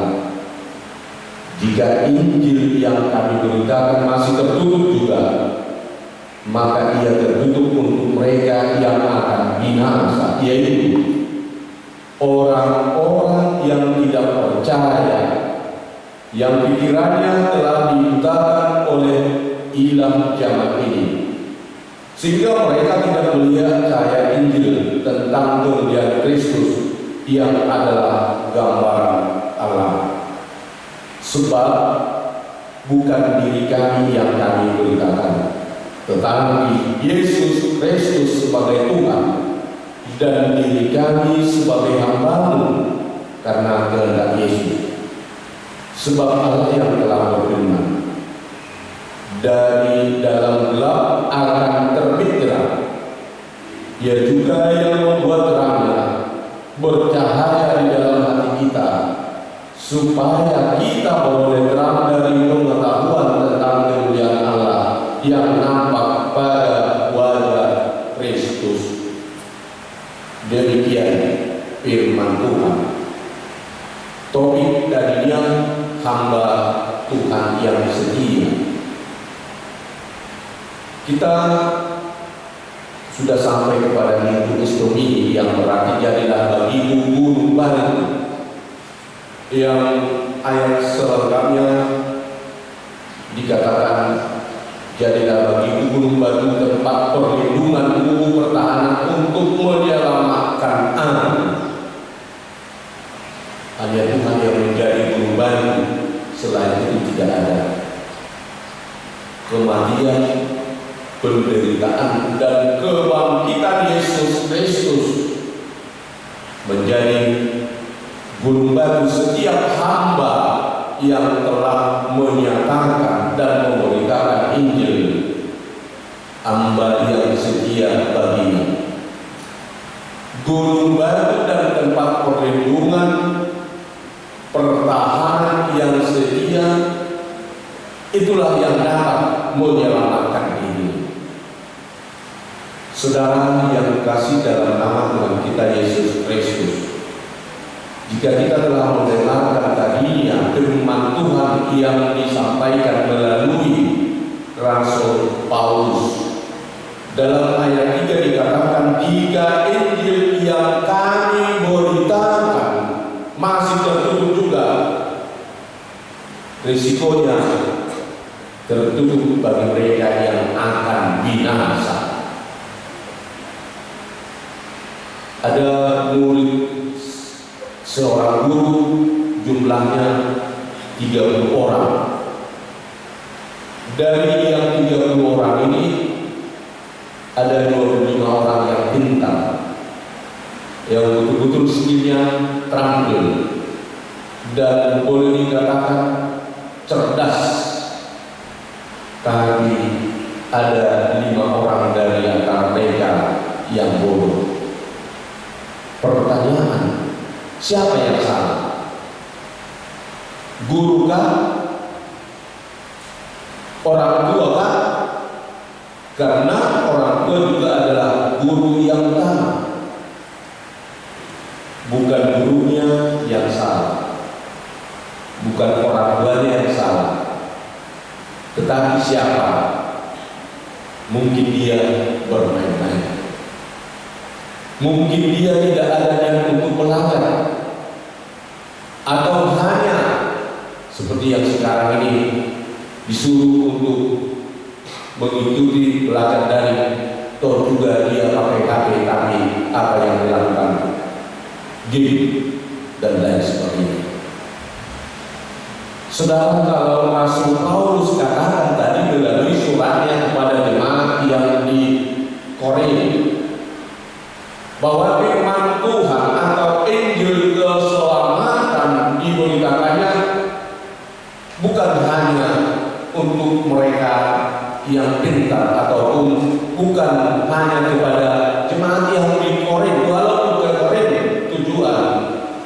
Jika Injil yang kami beritakan masih tertutup juga, maka ia tertutup untuk mereka yang akan binasa, yaitu orang-orang yang tidak percaya, yang pikirannya telah dibutakan oleh ilah zaman ini, sehingga mereka tidak melihat cahaya Injil tentang kemuliaan Kristus yang adalah gambaran Allah. Sebab bukan diri kami yang kami beritakan, tetapi Yesus Kristus sebagai Tuhan, dan diri kami sebagai hamba-Mu karena kehendak Yesus. Sebab Allah yang telah berfirman, dari dalam gelap akan terbit terang. Ia juga yang membuat terangnya bercahaya di dalam hati kita, supaya kita beroleh terang dari pengetahuan tentang kemuliaan Allah yang nampak pada wajah Kristus. Demikian firman Tuhan. Topik darinya hamba Tuhan yang setia. Kita sudah sampai kepada Minggu Estomini yang berarti jadilah bagimu gunung baru, yang ayat selengkapnya dikatakan jadilah bagimu gunung batu tempat perlindungan, buku pertahanan untuk menyelamatkan anak. Hanya Tuhan yang menjadi gunung batu, selain itu tidak ada. Kematian, penderitaan, dan kebangkitan Yesus Kristus menjadi gunung batu setiap hamba yang telah menyatakan dan memberitakan Injil, hamba yang setia baginya. Gunung batu dan tempat perlindungan, pertahanan yang setia, itulah yang dapat menyelamatkan diri. Saudara yang dikasihi dalam nama Tuhan kita Yesus Kristus, jika kita telah mendengarkan tadinya firman Tuhan yang disampaikan melalui Rasul Paulus, dalam ayat 3 dikatakan, jika Injil yang kami beritakan masih tertutup juga, risikonya tertutup bagi mereka yang akan binasa. Ada murid seorang guru, jumlahnya 30 orang. Dari yang 30 orang ini ada 25 orang yang pintar, yang betul-betul skillnya terampil dan boleh dikatakan cerdas. Tapi ada 5 orang dari antara mereka yang bodoh. Pertanyaan, siapa yang salah? Guru kah? Orang tua kah? Karena orang tua juga adalah guru yang utama. Bukan gurunya yang salah, bukan orang tuanya yang salah, tetapi siapa? Mungkin dia bermain-main, mungkin dia tidak ada yang untuk belajar, atau hanya seperti yang sekarang ini disuruh untuk mengikuti belajar daring, toh juga dia pakai HP, tapi apa yang dilakukan? Game dan lain sebagainya. Sedangkan kalau Rasul Paulus katakan tadi melalui suratnya kepada jemaat yang di Korea, bahwa firman Tuhan atau Injil keselamatan diberitakannya bukan hanya untuk mereka yang pintar, ataupun bukan hanya kepada jemaat yang di Korea, walaupun ke Korea tujuan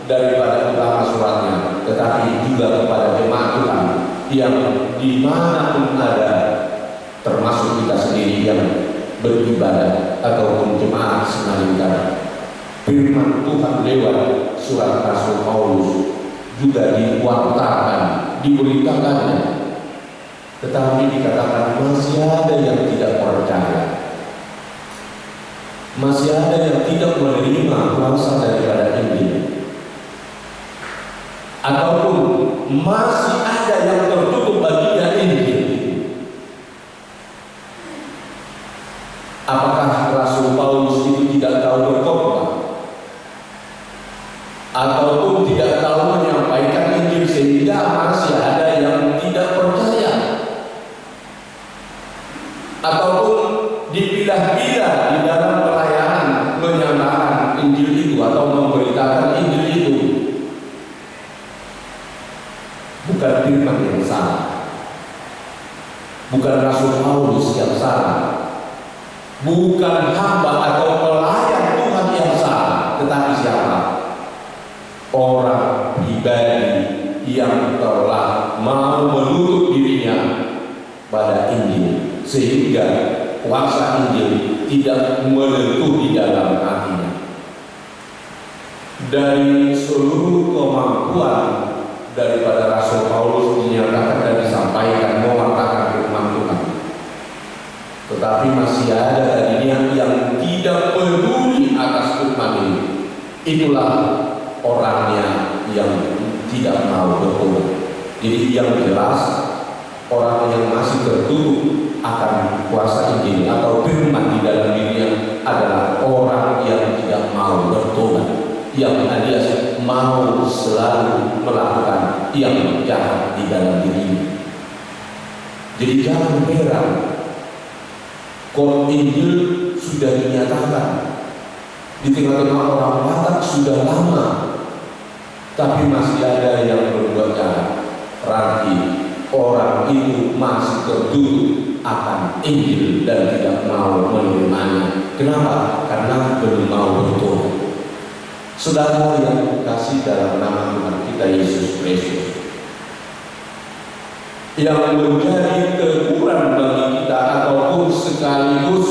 daripada utama suratnya, tetapi juga kepada jemaat Tuhan yang dimanapun ada, termasuk kita sendiri yang beribadah ataupun jemaat semalingkar. Firman Tuhan lewat surat Rasul Paulus juga diwartakan, diberitakannya. Tetapi dikatakan masih ada yang tidak percaya, masih ada yang tidak menerima kuasa daripada Injil, ataupun masih ada yang tertutup baginya Injil. Apakah Rasul Paulus itu tidak tahu berkhotbah, ataupun tidak tahu menyampaikan Injil sehingga masih ada yang tidak percaya, ataupun dipilah-pilah di dalam pelayanan menyatakan Injil itu atau memberitakan Injil itu? Bukan firman yang salah, bukan Rasul Paulus yang salah, bukan hamba atau pelayan Tuhan yang salah, tetapi siapa? Orang pribadi yang telah mau menutup dirinya pada Injil, sehingga kuasa Injil tidak menentu di dalam hatinya. Dari seluruh kemampuan daripada Rasul Paulus dinyatakan dan disampaikan mewartakan firman Tuhan, tetapi masih ada darinya yang tidak peduli atas firman ini. Itulah orangnya yang tidak mau bertobat. Jadi yang jelas, orang yang masih tertutup akan kuasa Injil atau firman di dalam dirinya adalah orang yang tidak mau bertobat, yang alias mau selalu melakukan yang jahat di dalam dirinya. Jadi jangan heran, kalau Injil sudah dinyatakan di tengah-tengah orang Batak sudah lama, tapi masih ada yang berbuat jahat. Berarti orang itu masih tertutup akan Injil dan tidak mau menerimanya. Kenapa? Karena belum mau bertobat. Saudara yang kasih dalam nama Tuhan kita Yesus Kristus, yang menjadi teguran bagi kita ataupun sekaligus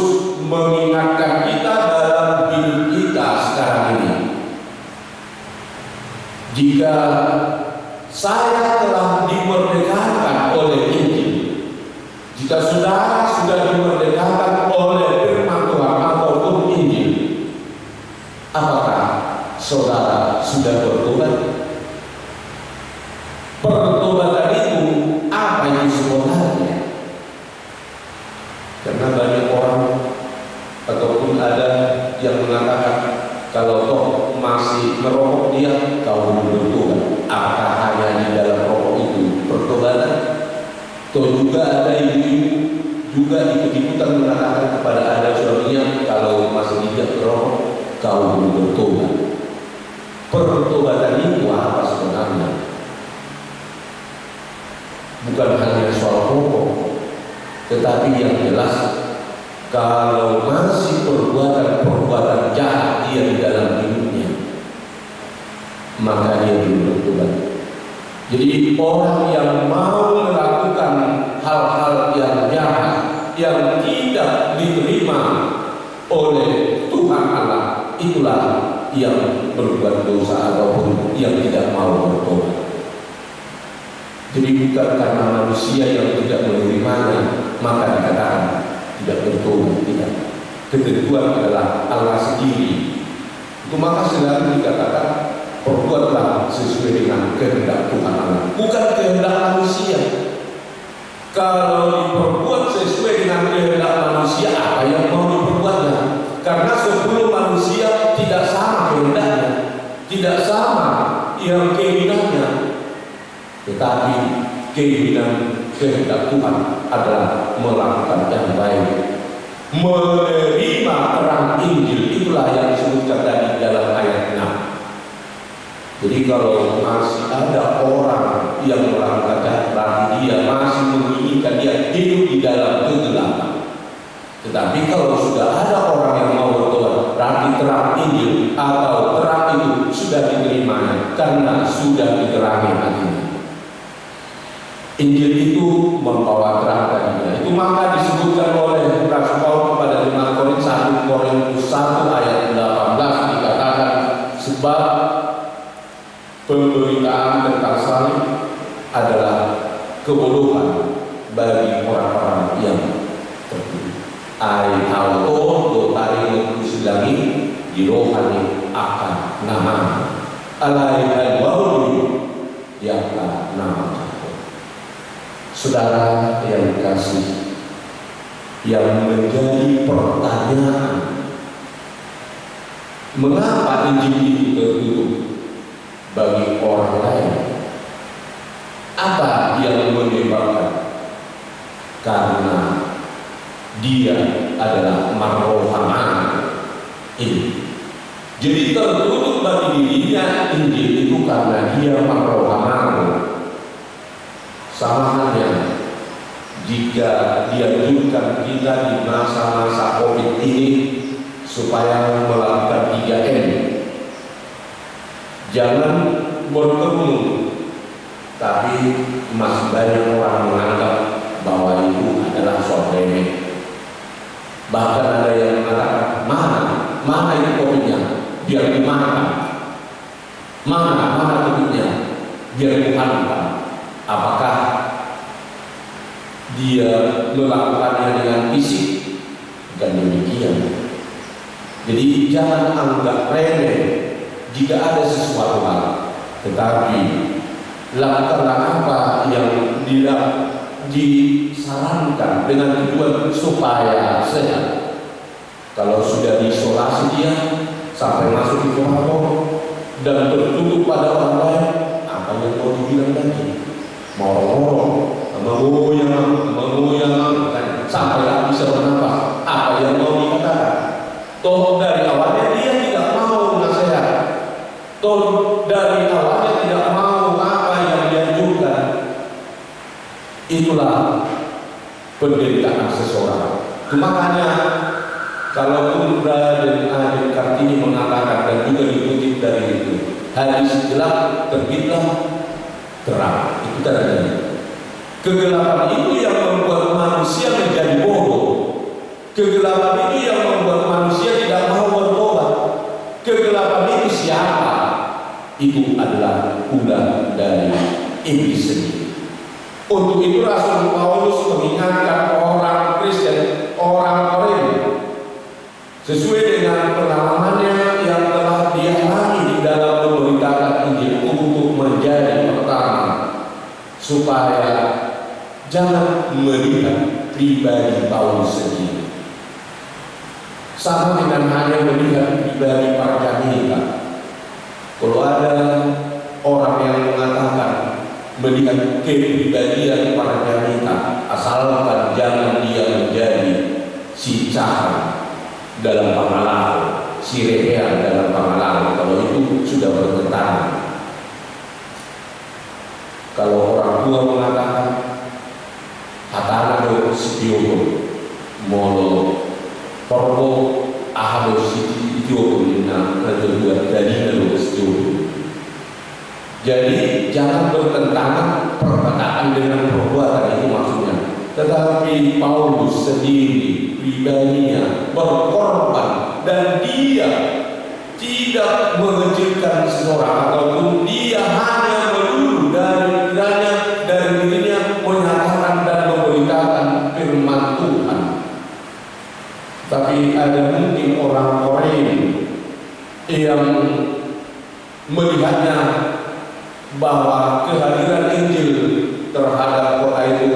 mengingatkan kita dalam hidup kita sekarang ini. Jika saya telah dimerdekakan oleh Injil, jika saudara sudah dimerdekakan oleh firman Tuhan ataupun Injil, apakah saudara sudah bertobat? Pertobatan itu apa yang sebenarnya? Karena banyak orang ataupun ada yang mengatakan kalau toh masih merokok dia kau belum bertobat. Apakah hanya di dalam rokok itu pertobatan? Toh juga ada ibu-ibu juga ikut-ikutan mengatakan kepada anak suaminya kalau masih tidak merokok kau belum bertobat. Pertobatan itu apa sebenarnya? Bukan hanya soal rokok, tetapi yang jelas kalau masih perbuatan jahat dia di dalam hidupnya, maka dia belum bertobat. Jadi orang yang mau melakukan hal-hal yang jahat, yang tidak yang berbuat dosa ataupun yang tidak mau bertobat. Jadi bukan karena manusia yang tidak menerimanya maka dikatakan tidak bertobat, tidak. Ketentuan adalah Allah sendiri. Itu maka selalu dikatakan perbuatlah sesuai dengan kehendak Tuhan Allah, bukan kehendak manusia. Kalau diperbuat sesuai dengan kehendak manusia, apa yang mau diperbuatnya? Karena sebelum manusia tidak sama kehendaknya, tidak sama yang keinginannya. Tetapi keinginan kehendak Tuhan adalah melakukan yang baik, menerima terang Injil. Itulah yang disebutkan tadi dalam ayat 6. Jadi kalau masih ada orang yang melakukan jahat, berarti dia masih menginginkan, dia hidup di dalam kegelapan. Tetapi kalau sudah ada orang yang mau bertobat, berarti terang Injil atau terang itu sudah diterimanya karena sudah diterangi hatinya. Injil itu membawa terang tadinya. Itu maka disebutkan oleh Rasul Paulus kepada 1 Korintus 1 ayat 18 dikatakan, sebab pemberitaan tentang salib adalah kebodohan bagi orang-orang yang terpilih. Ai auto do tari sedang di rohani akan nama alai al-wahyu yang nama. Saudara yang dikasih, yang menjadi pertanyaan, mengapa Injil itu tertutup bagi orang lain? Apa yang menyebabkan? Karena dia adalah marrohaman ini. Jadi tertutup bagi dirinya Injil itu karena dia marrohaman. Sama halnya jika dianjurkan kita di masa-masa COVID ini supaya melakukan 3M. Jangan berkerumun, tapi masih banyak orang menganggap bahwa itu adalah soal remeh. Bahkan ada yang mengatakan, mana itu COVID-nya, biar dimakan. Mana COVID-nya, biar dihantam. Apakah dia melakukannya dengan fisik? Dan demikian. Jadi jangan anggap remeh jika ada sesuatu hal, tetapi lakukanlah apa yang disarankan dengan tujuan supaya sehat. Kalau sudah diisolasi dia sampai masuk di kamar dan tertutup pada orang lain, apa yang mau dibilang lagi? Morong-morong, mengoyang, sampai tak bisa bernafas. Apa yang mau dikatakan? Toh dari awalnya dia tidak mau nasihat. Toh dari awalnya tidak mau apa yang dianjurkan. Itulah penderitaan seseorang. Makanya kalau Putra dan Adik Kartini mengatakan dan juga dikutip dari itu, hadis gelap terbitlah terang. Itu tandanya. Kegelapan itu yang membuat manusia menjadi bodoh. Kegelapan itu yang membuat manusia tidak mau bertobat. Kegelapan itu siapa? Itu adalah ulah dari iblis sendiri. Untuk itu Rasul Paulus mengingatkan orang Kristen, orang Korintus, sesuai dengan pengalamannya yang telah dialami di dalam memberitakan Injil untuk menjadi pertama, supaya jangan melihat pribadi Paulus sendiri sama dengan hanya melihat pribadi para jamiah. Kalau ada orang yang mengatakan melihat kepribadian para jamiah, asalkan jangan dia menjadi si Cahar dalam pengalaman, si Rehean dalam pengalaman, kalau itu sudah bertentangan. Kalau orang tua mengatakan hatana do sitio molo porbo ahado sitio na kedua dari do sitio. Jadi jangan bertentangan perkataan dengan perbuatan, itu maksudnya. Tetapi Paulus sendiri pribadinya berkorban dan dia tidak mengecilkan seseorang, ataupun dia hanya melulu dari pikirannya, dari dirinya menyatakan dan memberitakan firman Tuhan. Tapi ada mungkin orang Korea yang melihatnya bahwa kehadiran Injil terhadap kota itu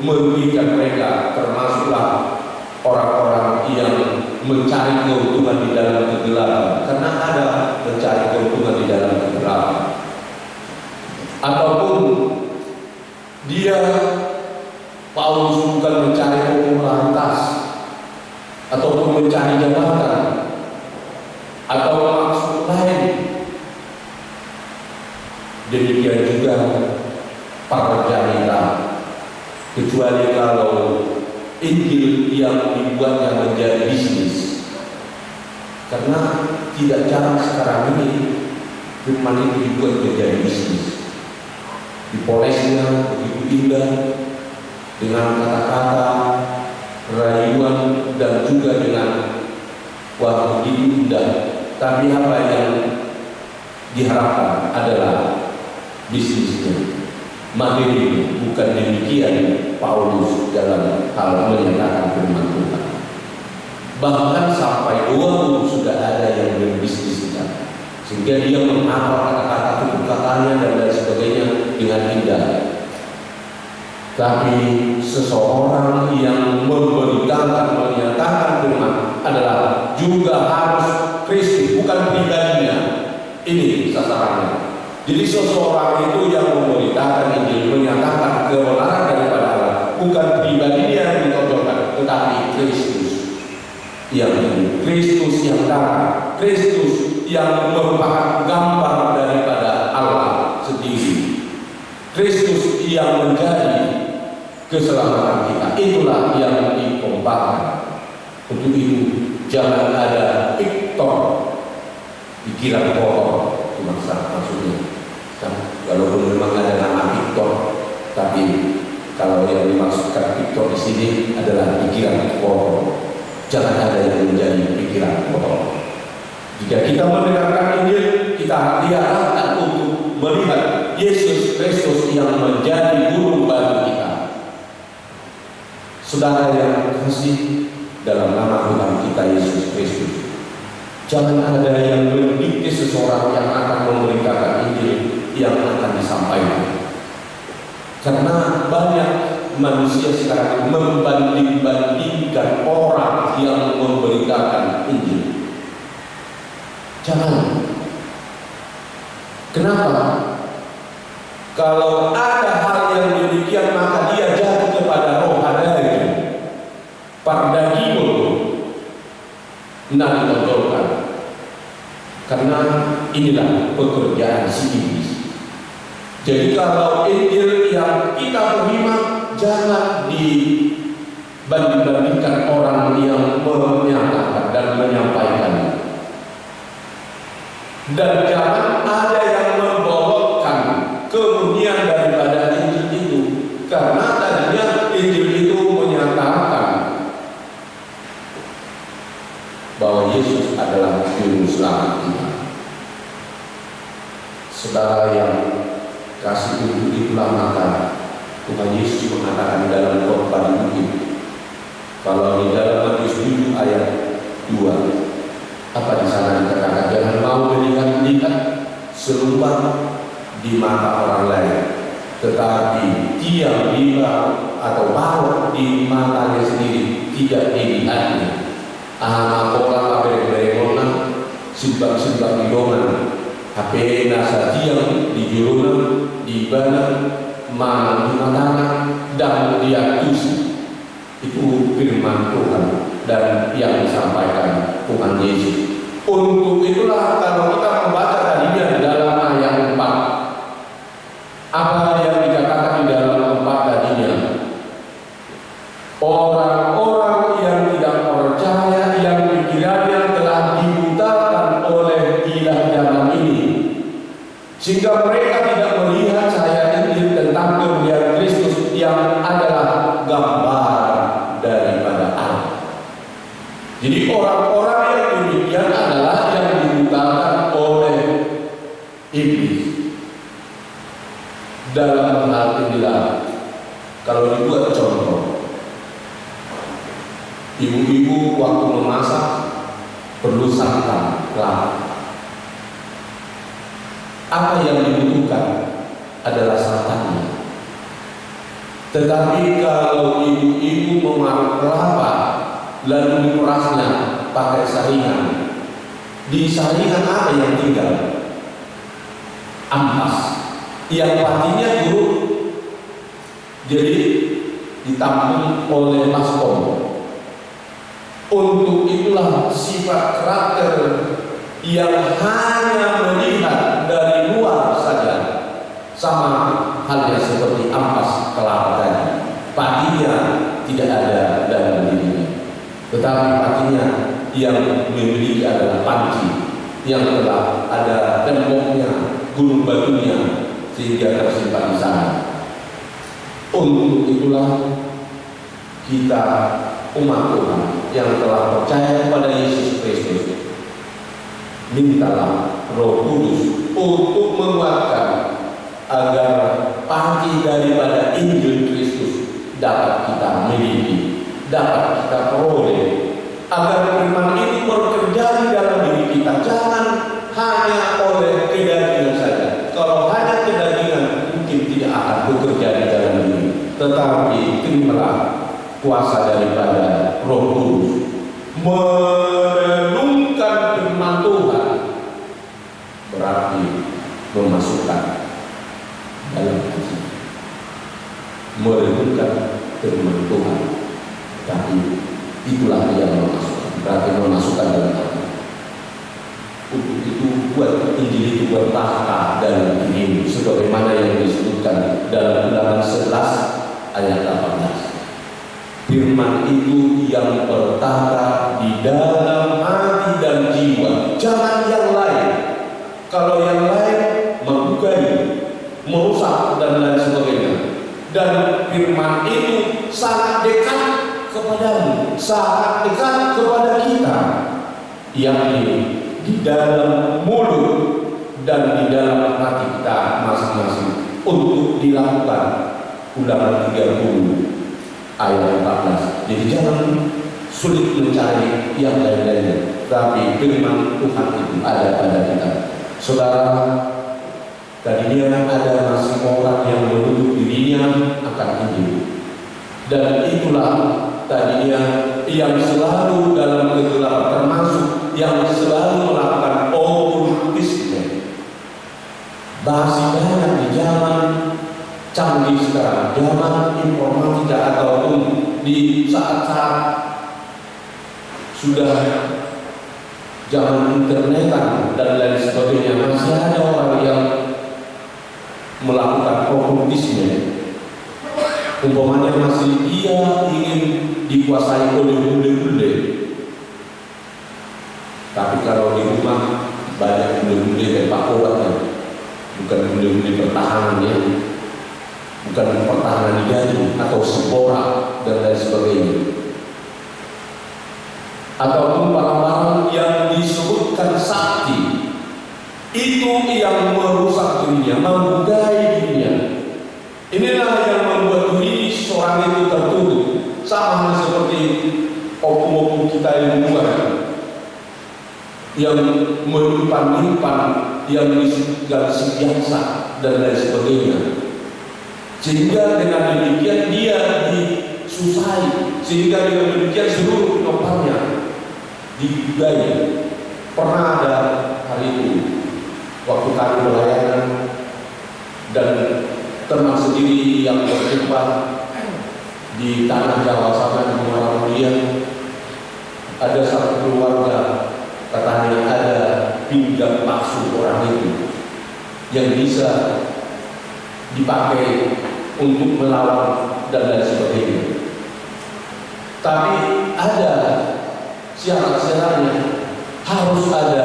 merugikan mereka, termasuklah orang-orang yang mencari keuntungan di dalam kegelapan, karena ada mencari keuntungan di dalam kegelapan. Ataupun dia, Paulus, bukan mencari popularitas ataupun mencari jabatan atau maksud lain. Demikian juga para wanita, kecuali kalau Injil yang dibuatnya menjadi bisnis. Karena tidak jarang sekarang ini firman itu dibuat menjadi bisnis, dipolesnya begitu indah dengan kata-kata rayuan dan juga dengan wah begitu indah, tapi apa yang diharapkan adalah bisnisnya. Materi. Bukan demikian Paulus dalam hal menyatakan firman Tuhan. Bahkan sampai doa sudah ada yang berbisnisnya, sehingga dia menghafal kata-kata perkataannya dan lain sebagainya dengan indah. Tapi seseorang yang memberitakan, menyatakan firman adalah juga harus Kristus, bukan pribadinya. Ini sasarannya. Jadi seseorang itu yang memberitakan Injil, menyatakan kebenaran daripada Allah, bukan pribadinya yang ditonjolkan, tetapi Kristus yang ini, Kristus yang darah, Kristus yang merupakan gambar daripada Allah sendiri, Kristus yang menjadi keselamatan kita. Itulah yang dikembangkan. Untuk itu jangan ada Victor pikiran kotor. Maksudnya walaupun memang ada nama Victor, tapi kalau yang dimaksudkan Victor di sini adalah pikiran kotor. Jangan ada yang menjadi pikiran kotor. Jika kita mendengarkan Injil, kita diarahkan untuk melihat Yesus Kristus yang menjadi guru baru kita. Saudara yang kasih dalam nama Tuhan kita Yesus Kristus, jangan ada yang mendikte seseorang yang akan memberitakan Injil yang akan disampaikan. Karena banyak manusia sekarang membanding-bandingkan orang yang memberitakan Injil. Jangan. Kenapa? Kalau ada hal yang demikian, maka dia jatuh kepada roh adanya, pardagimo, nah ditonjolkan. Karena inilah pekerjaan si iblis. Jadi kalau Injil yang kita terima, jangan dibanding-bandingkan orang yang menyatakan dan menyampaikan. Dan jangan ada yang membolokkan kemurnian daripada Injil itu. Karena tadinya Injil itu menyatakan bahwa Yesus adalah juru selamat kita. Saudara yang kasih, untuk itulah maka Tuhan Yesus mengatakan dalam khotbah mungkin, kalau di dalam Matius 7 ayat 2, apa di sana dikatakan, jangan mau melihat-lihat serupa di mata orang lain, tetapi diam atau baru di matanya sendiri, tidak dilihatnya. Anak orang apa simbang-simbang di dongan, HP nasa diam di jurungan, di banan, mana di matana, dan diatusi. Itu firman Tuhan dan yang disampaikan Tuhan Yesus. Untuk itulah kalau kita membaca tadinya dalam ayat 4, apa yang dikatakan di dalam 4 tadinya, orang-orang yang tidak percaya, yang pikirannya telah dibutakan oleh ilah zaman ini, sehingga mereka tidak melihat cahaya Injil tentang kemuliaan Kristus yang adalah gambar daripada Allah. Jadi orang-orang yang demikian adalah yang dibutakan Ibu-ibu waktu memasak perlu santan, kelapa. Apa yang dibutuhkan adalah santannya. Tetapi kalau ibu-ibu memaruh kelapa lalu diperasnya pakai saringan, di saringan apa yang tinggal? Ampas yang patinya buruk, jadi ditampung oleh baskom. Untuk itulah sifat karakter yang hanya melihat dari luar saja, sama halnya seperti ampas kelapa tadi. Patinya tidak ada dalam dirinya, tetapi patinya yang memiliki adalah panci yang telah ada temboknya, gunung batunya, sehingga tersimpan di sana. Untuk itulah kita umat Tuhan yang telah percaya kepada Yesus Kristus, mintalah Roh Kudus untuk menguatkan agar panci daripada Injil Kristus dapat kita miliki, dapat kita peroleh, agar firman itu bekerja di dalam diri kita. Jangan hanya oleh kedagingan saja. Kalau hanya kedagingan mungkin tidak akan bekerja di dalam diri, tetapi terimalah kuasa daripada Roh Kudus merenungkan firman Tuhan, berarti memasukkan dalam hati, merenungkan firman Tuhan, tapi itulah yang memasukkan, berarti memasukkan dalam hati. Untuk itu buat Injil itu bertahta dalam dirimu, sebagaimana yang disebutkan dalam Ulangan 11 ayat 18. Firman itu yang bertahta di dalam hati dan jiwa, jangan yang lain. Kalau yang lain menggugah, merusak dan lain sebagainya. Dan firman itu sangat dekat kepadamu, sangat dekat kepada kita, yakni di dalam mulut dan di dalam hati kita masing-masing untuk dilakukan. Ulangan 30 ayat 14. Jadi jangan sulit mencari yang lain-lainnya, tapi firman Tuhan itu ada pada kita. Saudara, tadinya ada masih orang yang menuduh dirinya akan Injil, dan itulah tadinya yang selalu dalam kegelapan, termasuk yang selalu melakukan okultisme. Masih banyak di zaman canggih sekarang, zaman informatika ataupun di saat-saat sudah zaman internetan dan lain sebagainya, masih ada orang yang melakukan okultisme. Umpamanya masih dia ingin dikuasai oleh bule-bule, tapi kalau di rumah banyak bule-bule tempat obatnya, bukan bule-bule pertahanannya, bukan pertahanan di daging atau spora dan lain sebagainya, ataupun barang-barang yang disebutkan sakti, itu yang merusak dirinya, menggodai dirinya. Inilah yang membuat diri seorang itu tertutup, sama seperti oknum kita yang luar yang menyimpan yang disebutkan biasa dan lain sebagainya, sehingga dengan demikian dia disusai, sehingga dengan demikian seluruh penopangnya digudai. Pernah ada hari itu waktu kami pelayanan dan teman sendiri yang berjumpa di tanah Jawa sana di Muara Mulia, ada satu keluarga katanya ada pinggang palsu orang itu yang bisa dipakai untuk melawan dan lain sebagainya. Tapi ada syarat-syaratnya, harus ada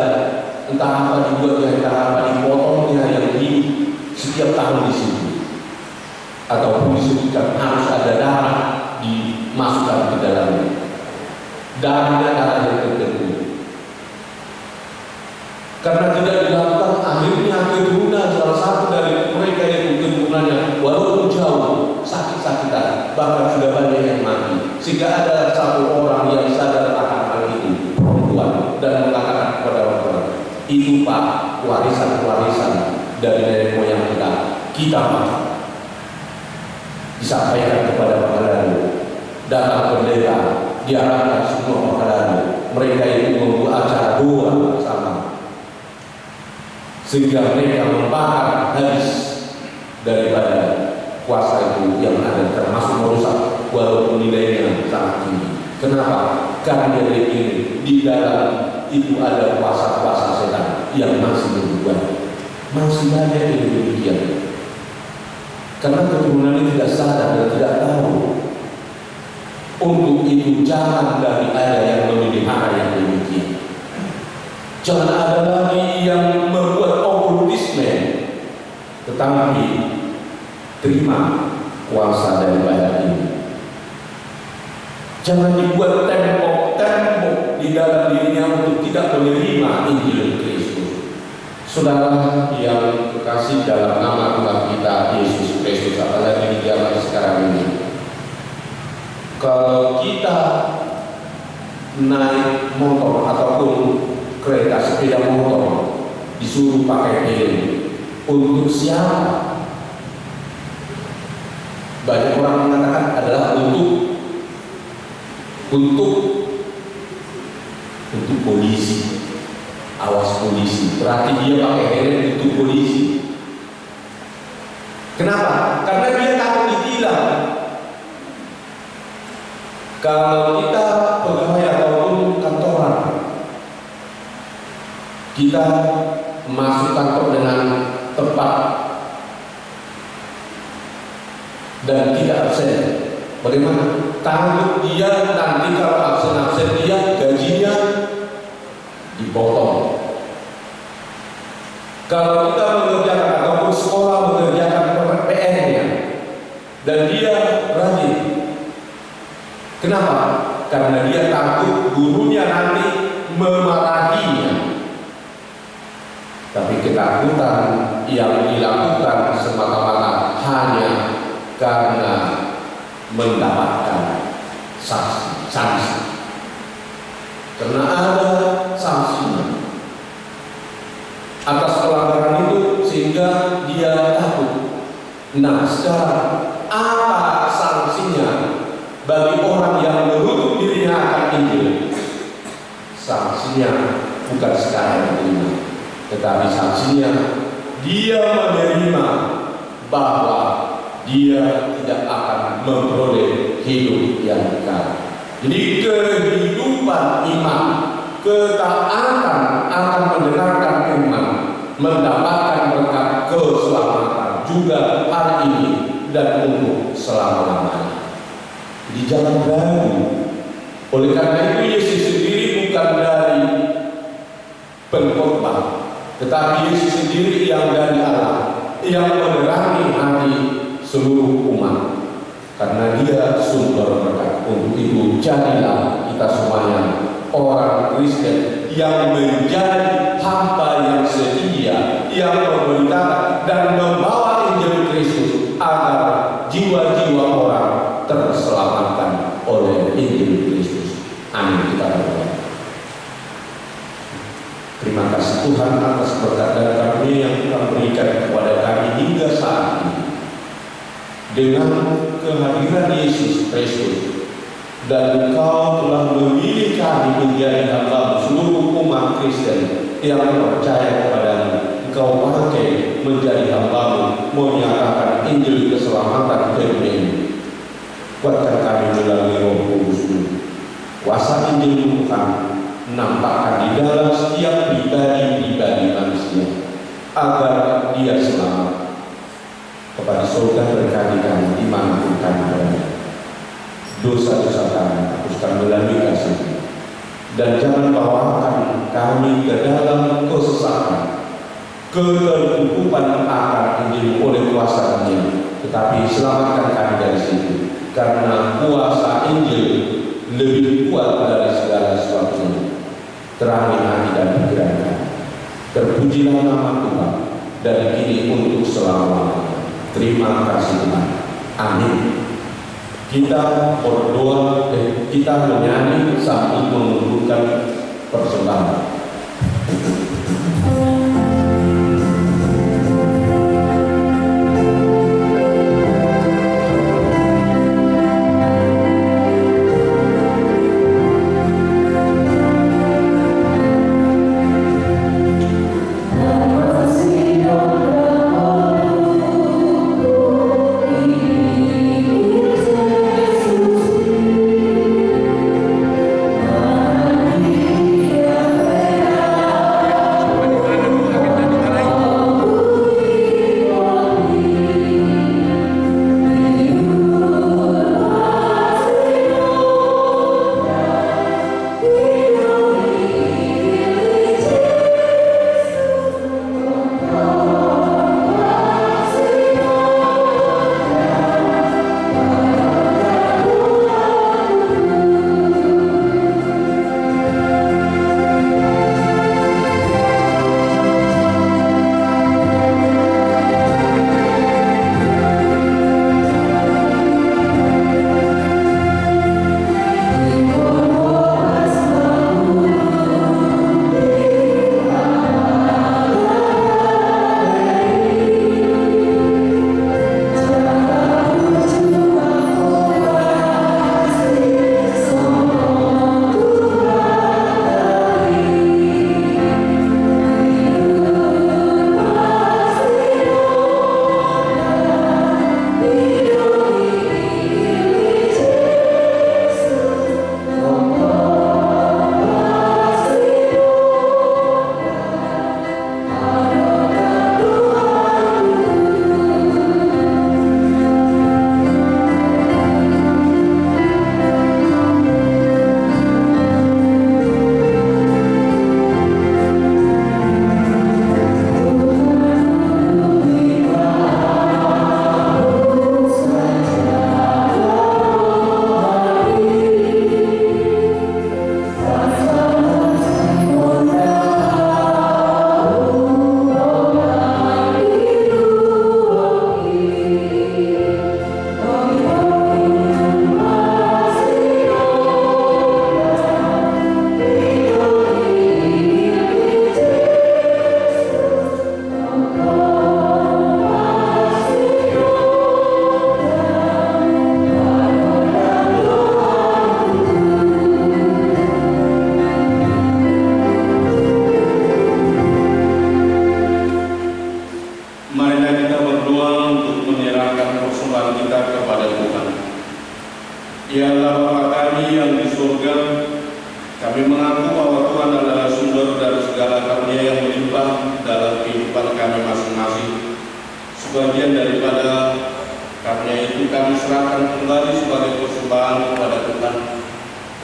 entah apa dibuatnya, entah apa dipotongnya yang di setiap tahun di situ, ataupun disebutkan harus ada darah dimasukkan ke dalamnya. Darahnya darah yang tertentu. Karena tidak dilakukan, akhirnya keturunan salah satu dari mereka itu keturunannya walaupun jauh sakit-sakitan, bahkan sudah banyak yang mati. Sehingga ada satu orang yang berupa warisan-warisan dari nenek moyang kita makan. Disampaikan kepada penghalalu, datang pendeta, diarahkan semua penghalalu. Mereka itu membuat acara doa bersama, sehingga mereka membakar habis daripada kuasa itu yang ada, termasuk merusak walaupun nilainya sangat tinggi. Kenapa? Karena di dalam itu ada kuasa-kuasa setan yang masih berbuat. Masih banyak yang demikian. Karena keturunan ini tidak sadar dan tidak tahu. Untuk itu jangan lagi ada yang memelihara yang demikian. Jangan ada lagi yang membuat okultisme, tetapi terima kuasa daripada ini. Jangan dibuat tembok-tembok di dalam dirinya untuk tidak menerima Injil Kristus. Saudara yang kekasih dalam nama Tuhan kita Yesus Kristus, apalagi di zaman sekarang ini, kalau kita naik motor ataupun kereta sepeda motor disuruh pakai helm, untuk siapa? Banyak orang mengatakan adalah untuk polisi, awas polisi. Berarti dia pakai helm untuk polisi. Kenapa? Karena dia takut ditilang. Kalau kita pegawai ataupun kantoran, kita masuk kantor dengan tepat dan tidak absen, bagaimana? Takut dia nanti kalau absen dia gajinya dipotong. Kalau kita mengerjakan ataupun sekolah mengerjakan PR-nya dan dia rajin, kenapa? Karena dia takut gurunya nanti memarahinya. Tapi ketakutan yang dilakukan semata-mata hanya karena mendapatkan sanksi. Karena ada sanksinya atas pelanggaran itu, sehingga dia takut. Nah, sekarang apa sanksinya bagi orang yang menutup dirinya akan Injil? Sanksinya bukan sekarang menerima, tetapi sanksinya dia menerima bahwa dia tidak akan memperoleh hidup yang kekal. Jadi kehidupan iman, ketaatan akan mendengarkan iman, mendapatkan berkat keselamatan juga hari ini dan untuk selama-lamanya. Jadi jangan ragu. Oleh karena itu Yesus sendiri bukan dari pengkhotbah, tetapi Yesus sendiri yang dari Allah, yang menerangi hati seluruh umat. Karena dia sumber berkat. Untuk itu jadilah kita semuanya orang Kristen yang menjadi hamba yang setia, yang memberitakan dan membawa Injil Kristus agar jiwa-jiwa orang terselamatkan oleh Injil Kristus. Amin. Kita berdoa. Terima kasih Tuhan atas berkat dan karunia yang Tuhan berikan kepada kami hingga saat ini. Dengan kehadiran Yesus Kristus, dan Engkau telah memilih kami menjadi hamba seluruh umat Kristen yang percaya kepadamu. Engkau pakai menjadi hamba-Mu menyatakan Injil keselamatan dunia ini. Kuatkan kami melalui Roh Kudus-Mu. Kuasa Injil Tuhan nampakkan di dalam setiap pribadi manusia agar dia selamat. Kepada saudara berkati kami dimanapun kami berada. Dosa-dosa kami hapuskan melalui kasih, dan jangan bawakan kami ke dalam kesesatan, ketertutupan akan Injil oleh kuasa Injil, tetapi selamatkan kami dari situ, karena kuasa Injil lebih kuat dari segala sesuatunya. Terangi hati dan pikiran kami. Terpujilah nama Tuhan dari kini untuk selama-lamanya. Terima kasih Tuhan. Amin. Kita berdoa, kita menyanyi sambil mengumpulkan persembahan.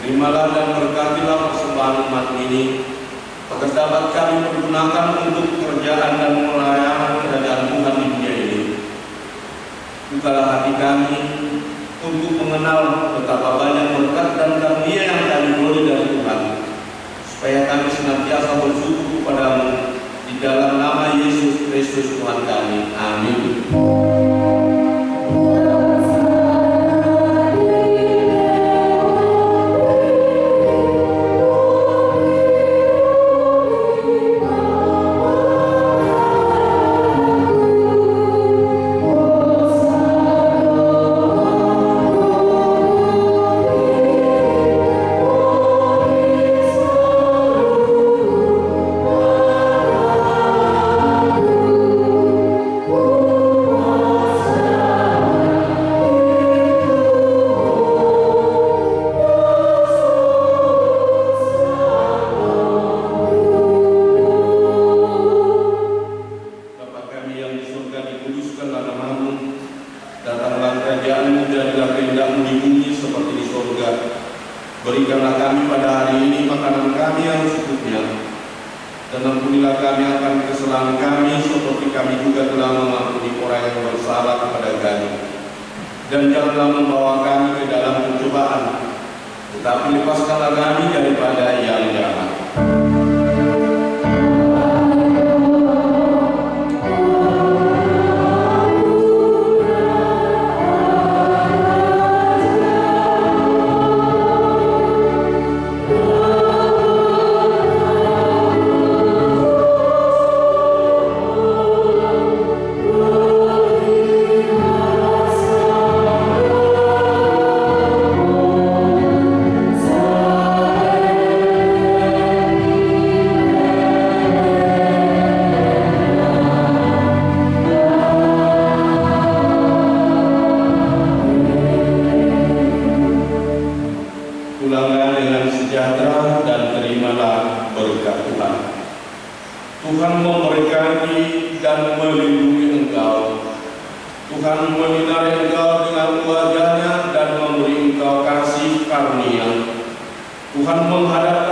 Terimalah dan berkatilah persembahan umat ini, agar dapat kami pergunakan untuk pekerjaan dan pelayanan kerajaan Tuhan di dunia ini. Bukalah hati kami untuk mengenal betapa banyak berkat dan karunia yang kami peroleh dari Tuhan, supaya kami senantiasa bersyukur kepadamu di dalam nama Yesus Kristus Tuhan kami. Amin. Berikanlah kami pada hari ini makanan kami yang secukupnya, dan ampunilah kami akan kesalahan kami seperti kami juga telah mengampuni orang yang bersalah kepada kami. Dan janganlah membawa kami ke dalam pencobaan, tetapi lepaskanlah kami daripada yang jahat. Pulanglah dengan sejahtera dan terimalah berkat Tuhan. Tuhan memberkati dan melindungi engkau. Tuhan menyinari engkau dengan wajah-Nya dan memberi engkau kasih karunia. Tuhan menghadap